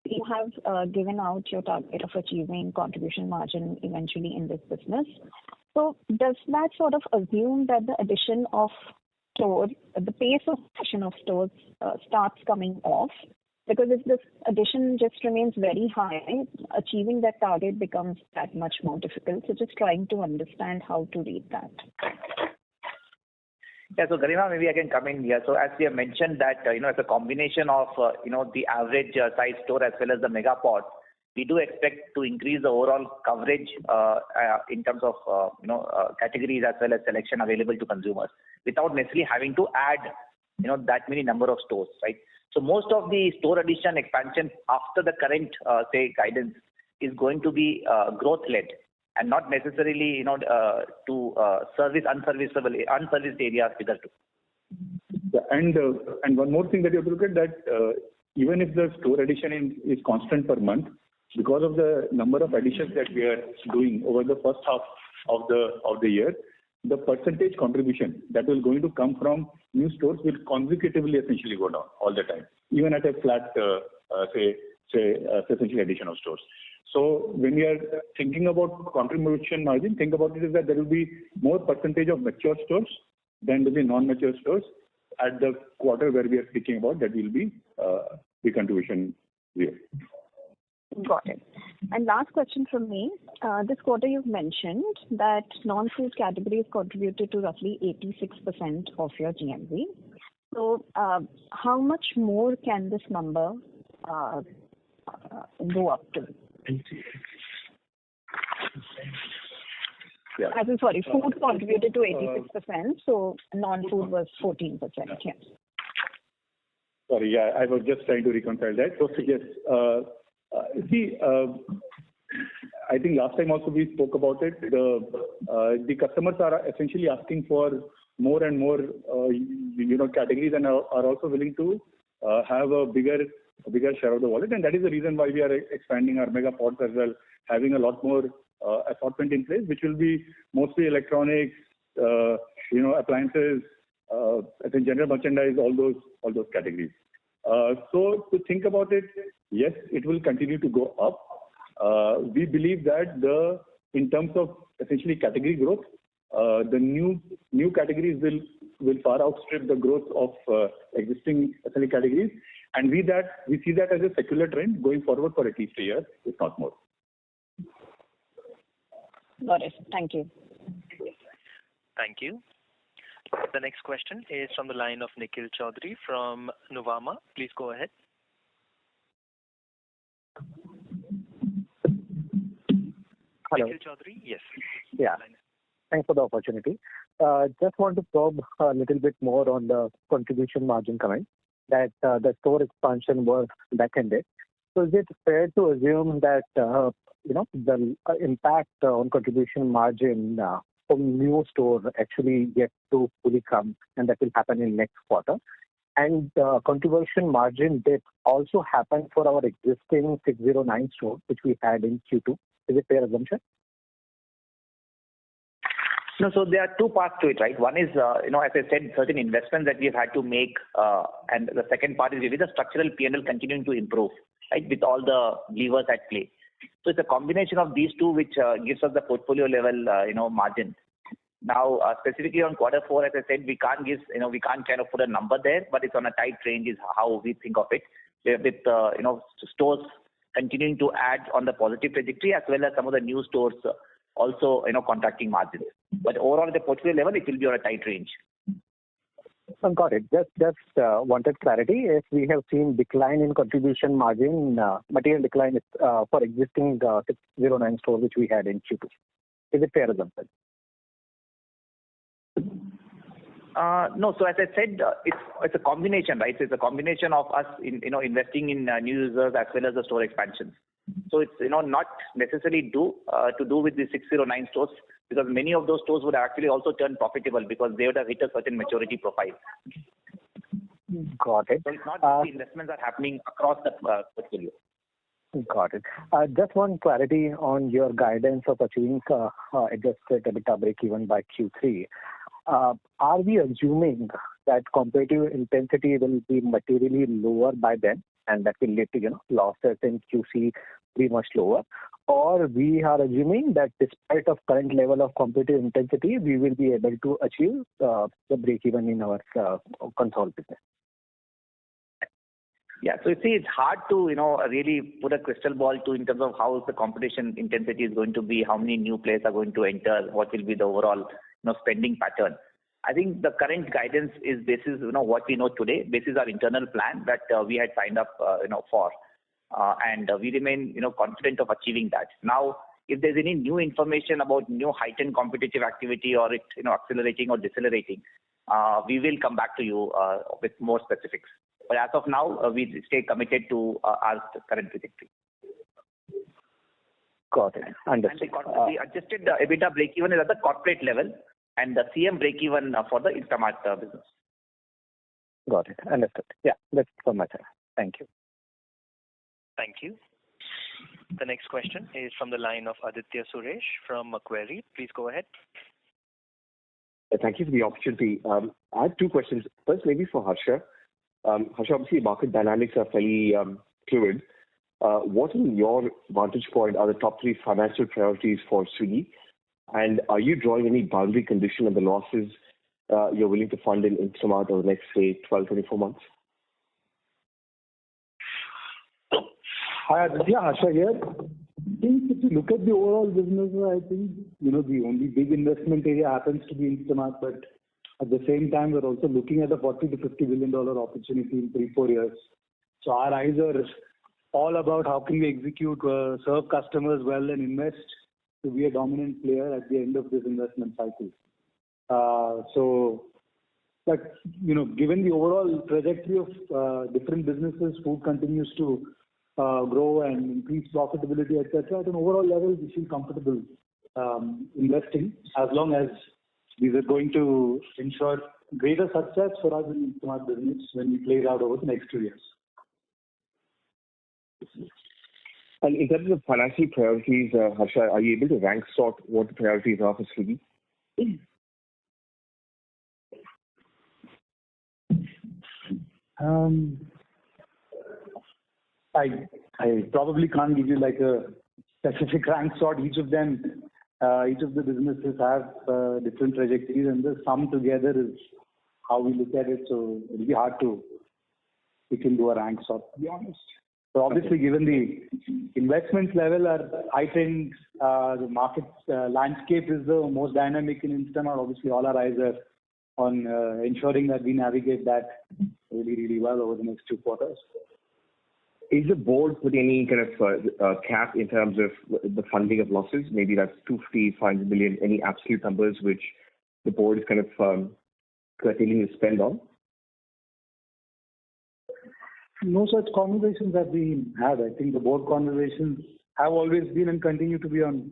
you have given out your target of achieving contribution margin eventually in this business. So does that sort of assume that the addition of stores, the pace of addition of stores starts coming off? Because if this addition just remains very high, achieving that target becomes that much more difficult. So just trying to understand how to read that. Yeah, so Garima, maybe I can come in here. So as we have mentioned that, as a combination of, the average size store as well as the mega pod, we do expect to increase the overall coverage in terms of, categories as well as selection available to consumers without necessarily having to add, that many number of stores, right? So most of the store addition expansion after the current, guidance is going to be growth-led and not necessarily, to service unserviced areas bigger too. Yeah, and one more thing that you have to look at that even if the store addition is constant per month, because of the number of additions that we are doing over the first half of the year, the percentage contribution that is going to come from new stores will consecutively essentially go down all the time, even at a flat, essentially addition of stores. So when we are thinking about contribution margin, think about it is that there will be more percentage of mature stores than will be non-mature stores at the quarter where we are speaking about that will be the contribution zero. Got it. And last question from me. This quarter you've mentioned that non-food categories contributed to roughly 86% of your GMV. So how much more can this number go up to? Yeah. Food contributed to 86%, so non-food was 14%. Yeah. Sorry, yeah, I was just trying to reconcile that. So yes, I think last time also we spoke about it. The customers are essentially asking for more and more, categories, and are also willing to have a bigger share of the wallet, and that is the reason why we are expanding our mega pods as well, having a lot more assortment in place, which will be mostly electronics, appliances, I think general merchandise, all those categories. So to think about it, yes, it will continue to go up. We believe that in terms of essentially category growth, the new categories will far outstrip the growth of existing essentially categories, and we see that as a secular trend going forward for at least a year, if not more. Got it. Thank you. Thank you. The next question is from the line of Nikhil Chaudhary from Nuvama. Please go ahead. Hello. Nikhil Chaudhary, yes. Yeah. Thanks for the opportunity. Just want to probe a little bit more on the contribution margin comment that the store expansion was back-ended. So is it fair to assume that the impact on contribution margin from new stores actually yet to fully come, and that will happen in next quarter? And contribution margin did also happen for our existing 609 stores, which we had in Q2. Is it fair assumption? No, so there are two parts to it, right? One is, as I said, certain investments that we've had to make, and the second part is really the structural P&L continuing to improve, right, with all the levers at play. So it's a combination of these two which gives us the portfolio level, margin. Now, specifically on quarter four, as I said, we can't kind of put a number there, but it's on a tight range is how we think of it. With stores continuing to add on the positive trajectory, as well as some of the new stores also contracting margins. But overall at the portfolio level, it will be on a tight range. Got it. Just wanted clarity. If we have seen decline in contribution margin, material decline for existing 609 stores which we had in Q2. Is it fair assumption? No. So as I said, it's a combination, right? So it's a combination of us investing in new users as well as the store expansions. So it's not necessarily to do with the 609 stores, because many of those stores would actually also turn profitable because they would have hit a certain maturity profile. Got it. So it's not that the investments are happening across the portfolio. Got it. Just one clarity on your guidance of achieving adjusted EBITDA break-even by Q3. Are we assuming that competitive intensity will be materially lower by then, and that will lead to losses in QC pretty much lower? Or we are assuming that despite of current level of competitive intensity, we will be able to achieve the break-even in our consolidated business? Yeah. So you see, it's hard to really put a crystal ball to in terms of how the competition intensity is going to be, how many new players are going to enter, what will be the overall spending pattern. I think the current guidance is basis what we know today, basis our internal plan that we had signed up for, and we remain confident of achieving that. Now, if there's any new information about new heightened competitive activity or it accelerating or decelerating, we will come back to you with more specifics. But as of now, we stay committed to our current trajectory. Got it. Understood. And the adjusted EBITDA break-even is at the corporate level, and the CM break-even for the Instamart business. Got it. Understood. Yeah, that's from my side. Thank you. Thank you. The next question is from the line of Aditya Suresh from Macquarie. Please go ahead. Thank you for the opportunity. I have two questions. First, maybe for Harsha. Harsha, obviously market dynamics are fairly fluid. What in your vantage point are the top three financial priorities for Swiggy? And are you drawing any boundary condition on the losses you're willing to fund in Instamart over the next, say, 12, 24 months? Hi, Aditya. Harsha here. I think if you look at the overall business, I think, the only big investment area happens to be Instamart, but at the same time, we're also looking at a $40 to $50 billion opportunity in 3-4 years. So our eyes are all about how can we execute, serve customers well and invest to be a dominant player at the end of this investment cycle. So But, given the overall trajectory of different businesses, food continues to grow and increase profitability, etc. At an overall level, we feel comfortable investing as long as these are going to ensure greater success for us in our business when we play it out over the next 2 years. And in terms of financial priorities, Harsha, are you able to rank sort what the priorities are for Swiggy? I probably can't give you like a specific rank sort. Each of the businesses have different trajectories, and the sum together is how we look at it. So it'll be hard we can do a rank sort, to be honest. So obviously, given the investments level are heightened, the market landscape is the most dynamic in Instamart. Obviously, all our eyes are on ensuring that we navigate that really, really well over the next 2 quarters. Is the board put any kind of cap in terms of the funding of losses? Maybe that's 250, 500 million, any absolute numbers which the board is kind of curtailing the spend on? No such conversations have been had. I think the board conversations have always been and continue to be on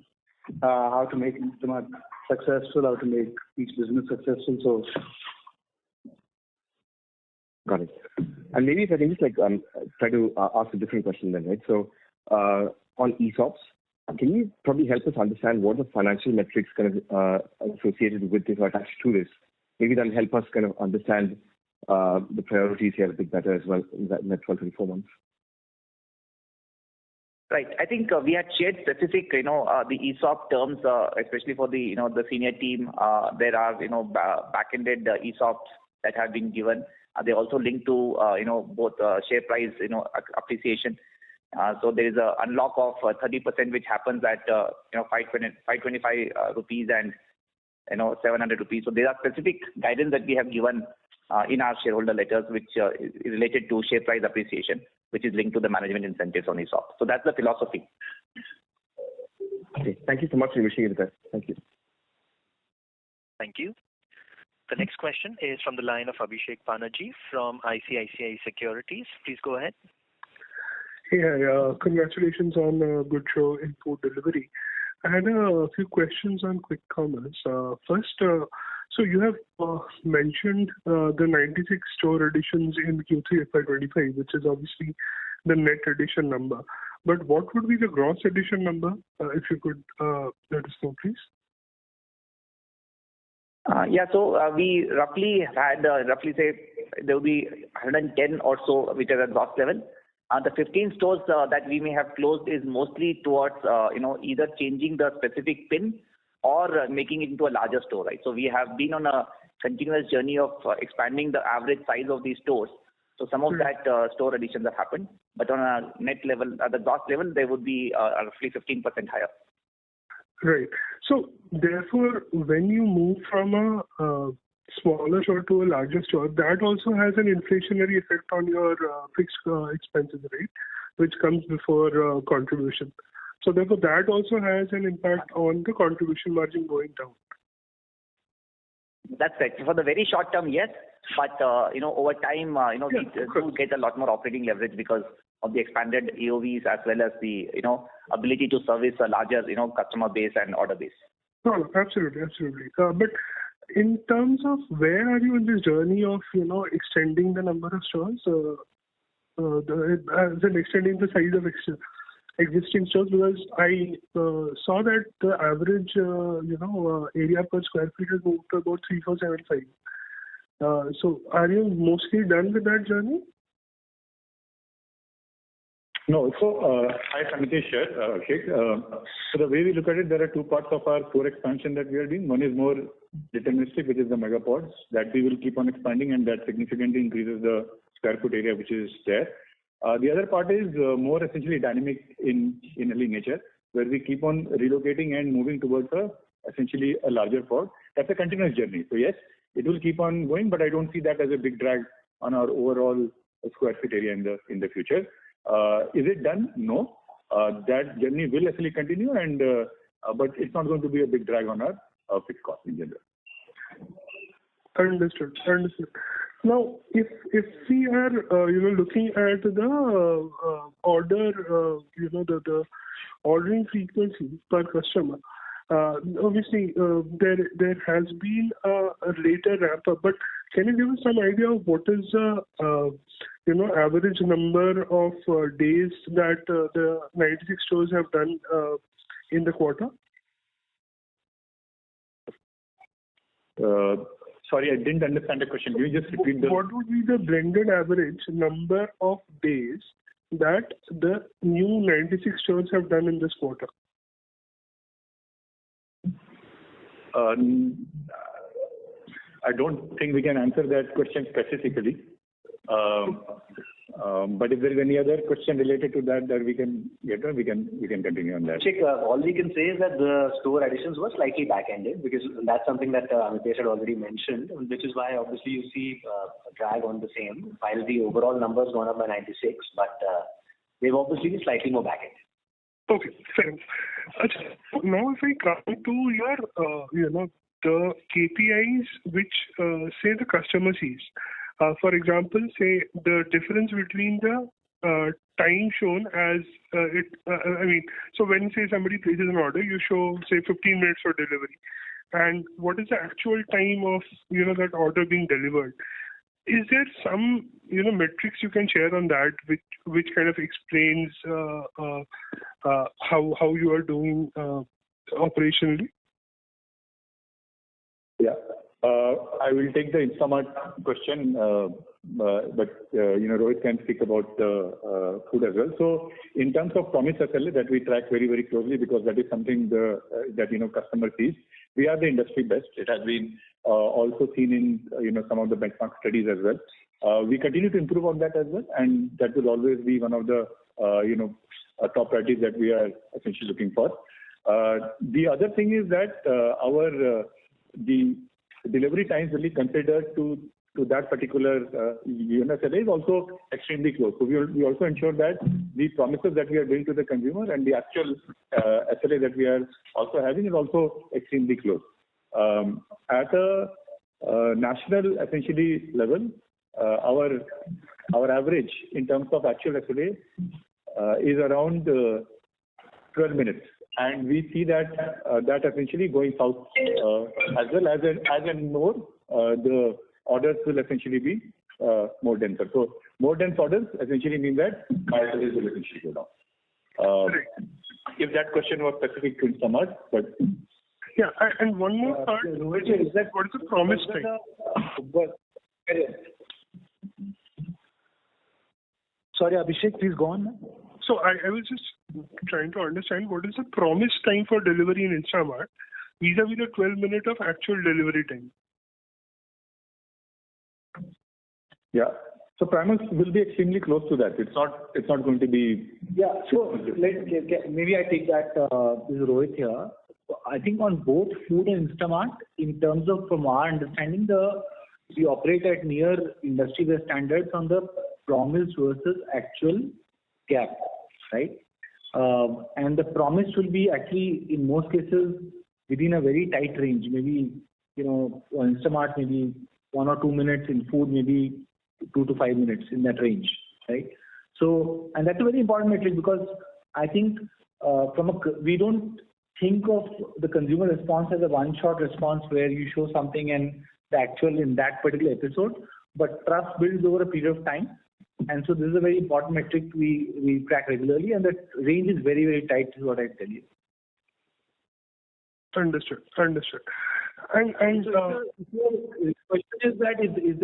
how to make Instamart successful, how to make each business successful. So, got it. And maybe if I can just try to ask a different question then, right? So on ESOPs, can you probably help us understand what the financial metrics kind of associated with this or attached to this? Maybe that'll help us kind of understand the priorities here a bit better as well in that next 12 to 24 months. Right. I think we had shared specific, the ESOP terms, especially for the, the senior team. There are, back-ended ESOPs that have been given. They also link to, both share price, appreciation. So there is a unlock of 30% which happens at, 525 rupees and, 700 rupees. So there are specific guidance that we have given in our shareholder letters, which is related to share price appreciation, which is linked to the management incentives on ESOP. So that's the philosophy. Okay. Thank you so much for wishing you the best. Thank you. Thank you. The next question is from the line of Abhishek Banerjee from ICICI Securities. Please go ahead. Hey, congratulations on a good show in food delivery. I had a few questions on quick commerce. First, so you have mentioned the 96 store additions in Q3FY25, which is obviously the net addition number. But what would be the gross addition number, if you could let us know, please? So we roughly had, say, there will be 110 or so, which are at gross level. The 15 stores that we may have closed is mostly towards, either changing the specific PIN or making it into a larger store, right? So we have been on a continuous journey of expanding the average size of these stores. So some of that store additions have happened, but on a net level, at the gross level, they would be roughly 15% higher. Right. So therefore, when you move from a smaller store to a larger store, that also has an inflationary effect on your fixed expenses, right? Which comes before contribution. So therefore, that also has an impact on the contribution margin going down. That's right. For the very short term, yes. But, over time, we do get a lot more operating leverage because of the expanded AOVs as well as the, ability to service a larger, customer base and order base. No, absolutely. But in terms of where are you in this journey of, extending the number of stores, as in extending the size of existing stores? Because I saw that the average, area per square feet has moved to about 3,475. So are you mostly done with that journey? No. So, hi, Sanikesh here, Abhishek. So the way we look at it, there are 2 parts of our store expansion that we are doing. One is more deterministic, which is the mega pods, that we will keep on expanding, and that significantly increases the square foot area which is there. The other part is more essentially dynamic in early nature, where we keep on relocating and moving towards essentially a larger pod. That's a continuous journey. So yes, it will keep on going, but I don't see that as a big drag on our overall square feet area in the future. Is it done? No. That journey will actually continue, but it's not going to be a big drag on our fixed cost in general. Understood. Now, if we are looking at the order, the ordering frequency per customer, obviously there has been a later ramp up. But can you give us some idea of what is the average number of days that the 96 stores have done in the quarter? Sorry, I didn't understand the question. Can you just repeat the... What would be the blended average number of days that the new 96 stores have done in this quarter? I don't think we can answer that question specifically. But if there is any other question related to that we can get on, we can continue on that. All we can say is that the store additions were slightly back-ended, because that's something that Amitesh had already mentioned, which is why obviously you see a drag on the same, while the overall numbers gone up by 96, but they've obviously been slightly more back-ended. Okay, fair enough. Now, if I come to your, the KPIs which say the customer sees. For example, say the difference between the time shown as so when say somebody places an order, you show say 15 minutes for delivery, and what is the actual time of that order being delivered? Is there some metrics you can share on that which kind of explains how you are doing operationally? Yeah. I will take the Instamart question, but Rohit can speak about the food as well. So in terms of promise SLA that we track very, very closely, because that is something that customer sees. We are the industry best. It has been also seen in some of the benchmark studies as well. We continue to improve on that as well, and that will always be one of the top priorities that we are essentially looking for. The other thing is that the delivery times really considered to that particular SLA is also extremely close. So we also ensure that the promises that we are doing to the consumer and the actual SLA that we are also having is also extremely close. At a national essentially level, our average in terms of actual SLA is around 12 minutes. And we see that essentially going south as well as in more, the orders will essentially be more denser. So more dense orders essentially mean that my SLAs will essentially go down. If that question was specific to Instamart, but yeah, and one more part, what is the promise time? Sorry, Abhishek, please go on. So I was just trying to understand what is the promise time for delivery in Instamart vis-a-vis the 12 minutes of actual delivery time. Yeah. So promise will be extremely close to that. It's not going to be. Yeah. So maybe I take that. This is Rohit here. I think on both food and Instamart, in terms of from our understanding, we operate at near industry best standards on the promise versus actual gap, right? And the promise will be actually in most cases within a very tight range. Maybe on Instamart maybe 1 or 2 minutes, in food maybe 2 to 5 minutes, in that range, right? So, and that's a very important metric, because I think we don't think of the consumer response as a one-shot response where you show something and the actual in that particular episode, but trust builds over a period of time. And so this is a very important metric we track regularly, and that range is very, very tight, is what I tell you. Understood. And the question is that is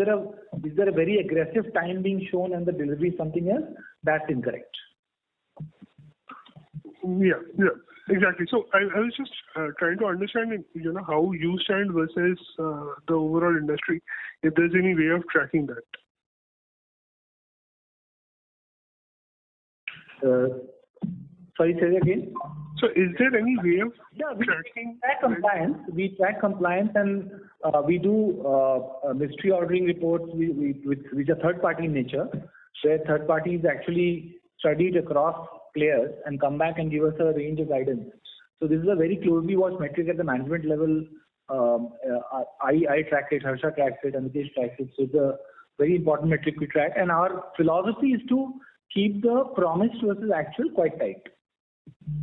there a very aggressive time being shown and the delivery is something else? That's incorrect. Yeah, exactly. So I was just trying to understand, how you stand versus the overall industry, if there's any way of tracking that. Sorry, say that again. So is there any way of tracking? We track compliance, and we do mystery ordering reports which are third party in nature, where third parties actually studied across players and come back and give us a range of guidance. So this is a very closely watched metric at the management level I track it, Harsha tracks it, Amitesh tracks it. So it's a very important metric we track. And our philosophy is to keep the promised versus actual quite tight.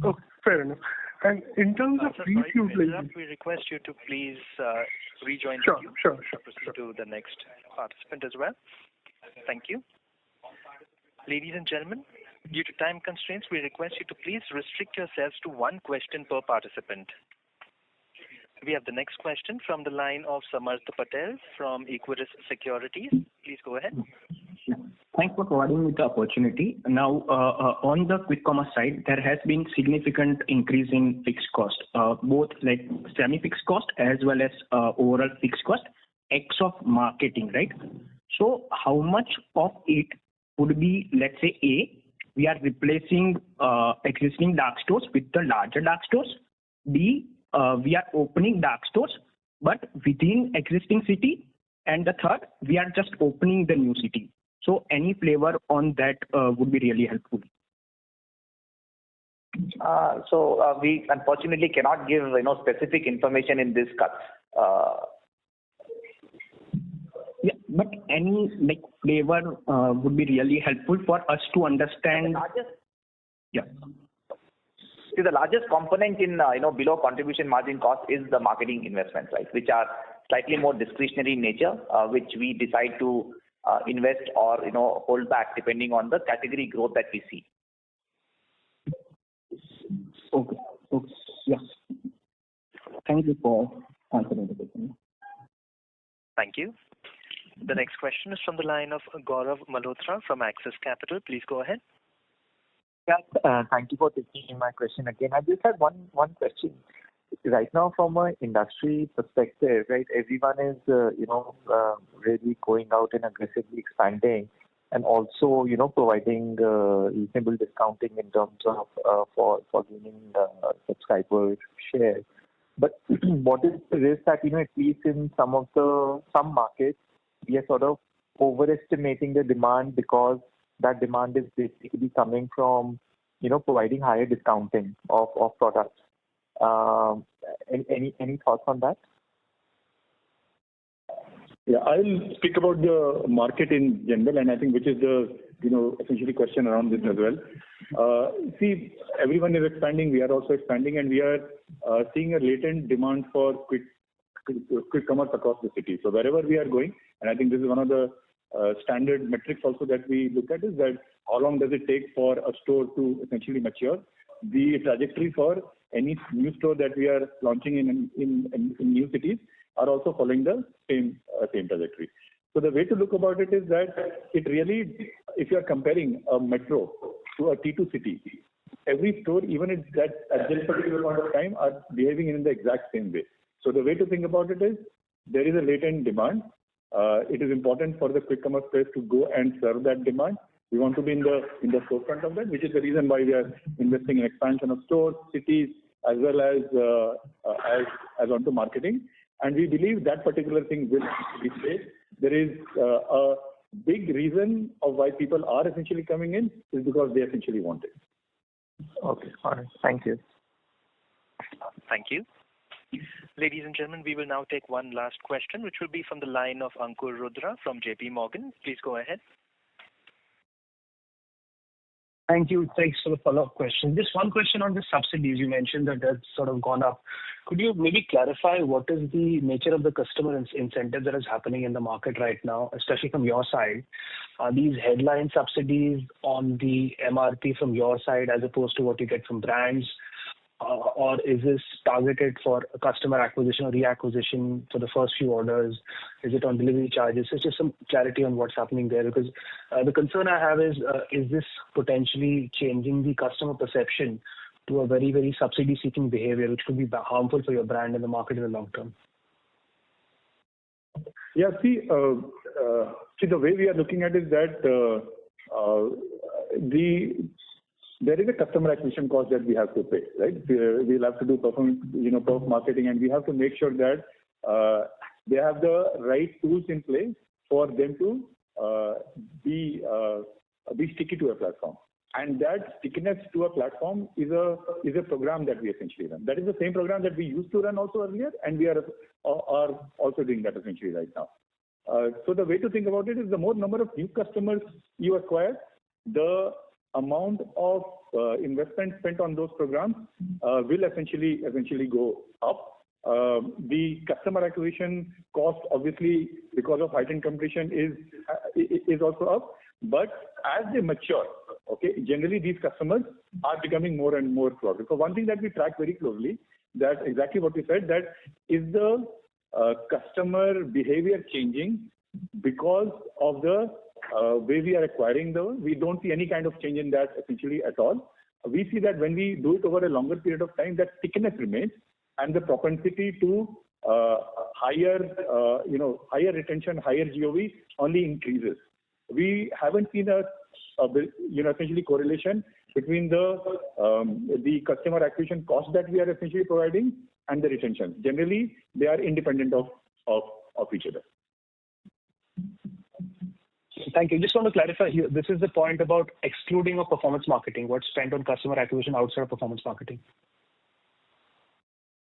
Okay, fair enough. And in terms of Sorry to utilization, interrupt. We request you to please rejoin Sure, the queue. sure. Proceed to the next participant as well. Thank you. Ladies and gentlemen, due to time constraints, we request you to please restrict yourselves to one question per participant. We have the next question from the line of Samarth Patel from Equirus Securities. Please go ahead. Thanks for providing me the opportunity. Now, on the quick commerce side, there has been significant increase in fixed cost, both like semi-fixed cost as well as overall fixed cost, X of marketing, right? So how much of it would be, let's say, A, we are replacing existing dark stores with the larger dark stores, B, we are opening dark stores, but within existing city, and the third, we are just opening the new city. So any flavor on that would be really helpful. So we unfortunately cannot give specific information in this cuts. Yeah, but any flavor would be really helpful for us to understand. Yeah. See, the largest component in below contribution margin cost is the marketing investments, right, which are slightly more discretionary in nature, which we decide to invest or hold back depending on the category growth that we see. Okay. Yeah. Thank you for answering the question. Thank you. The next question is from the line of Gaurav Malhotra from Axis Capital. Please go ahead. Yeah, thank you for taking my question again. I just had one question. Right now, from an industry perspective, right, everyone is really going out and aggressively expanding, and also providing reasonable discounting in terms of for gaining subscriber share. But what is the risk that at least in some markets we are sort of overestimating the demand because that demand is basically coming from providing higher discounting of products. Any thoughts on that? Yeah, I'll speak about the market in general, and I think which is the essentially question around this as well. See, everyone is expanding. We are also expanding, and we are seeing a latent demand for quick commerce across the city. So wherever we are going, and I think this is one of the standard metrics also that we look at, is that how long does it take for a store to essentially mature? The trajectory for any new store that we are launching in new cities are also following the same trajectory. So the way to look about it is that it really, if you are comparing a metro to a T2 city, every store, even at this particular point of time, are behaving in the exact same way. So the way to think about it is there is a latent demand. It is important for the quick commerce space to go and serve that demand. We want to be in the forefront of that, which is the reason why we are investing in expansion of stores, cities, as well as onto marketing. And we believe that particular thing will be safe. There is a big reason of why people are essentially coming in is because they essentially want it. Okay, all right. Thank you. Thank you. Ladies and gentlemen, we will now take one last question, which will be from the line of Ankur Rudra from JP Morgan. Please go ahead. Thank you. Thanks for the follow-up question. Just one question on the subsidies. You mentioned that that's sort of gone up. Could you maybe clarify what is the nature of the customer incentive that is happening in the market right now, especially from your side? Are these headline subsidies on the MRP from your side as opposed to what you get from brands? Or is this targeted for customer acquisition or reacquisition for the first few orders? Is it on delivery charges? So just some clarity on what's happening there, because the concern I have is this potentially changing the customer perception to a very, very subsidy-seeking behavior, which could be harmful for your brand and the market in the long term? Yeah, see, the way we are looking at it is that there is a customer acquisition cost that we have to pay, right? We'll have to do perform marketing, and we have to make sure that they have the right tools in place for them to be sticky to a platform. And that stickiness to a platform is a program that we essentially run. That is the same program that we used to run also earlier, and we are also doing that essentially right now. So the way to think about it is the more number of new customers you acquire, the amount of investment spent on those programs will essentially go up. The customer acquisition cost, obviously, because of heightened competition, is also up. But as they mature, okay, generally these customers are becoming more and more productive. So one thing that we track very closely, that's exactly what you said, that is the customer behavior changing because of the way we are acquiring them. We don't see any kind of change in that essentially at all. We see that when we do it over a longer period of time, that stickiness remains, and the propensity to higher retention, higher GOV only increases. We haven't seen a essentially correlation between the customer acquisition cost that we are essentially providing and the retention. Generally, they are independent of each other. Thank you. Just want to clarify here. This is the point about excluding of performance marketing. What's spent on customer acquisition outside of performance marketing?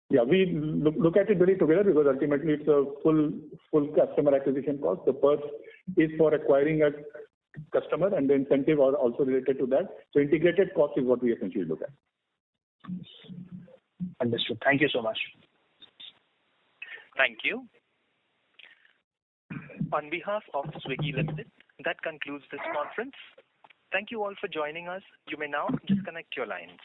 Yeah, we look at it very together because ultimately it's a full customer acquisition cost. The perk is for acquiring a customer, and the incentive are also related to that. So integrated cost is what we essentially look at. Understood. Thank you so much. Thank you. On behalf of Swiggy Limited, that concludes this conference. Thank you all for joining us. You may now disconnect your lines.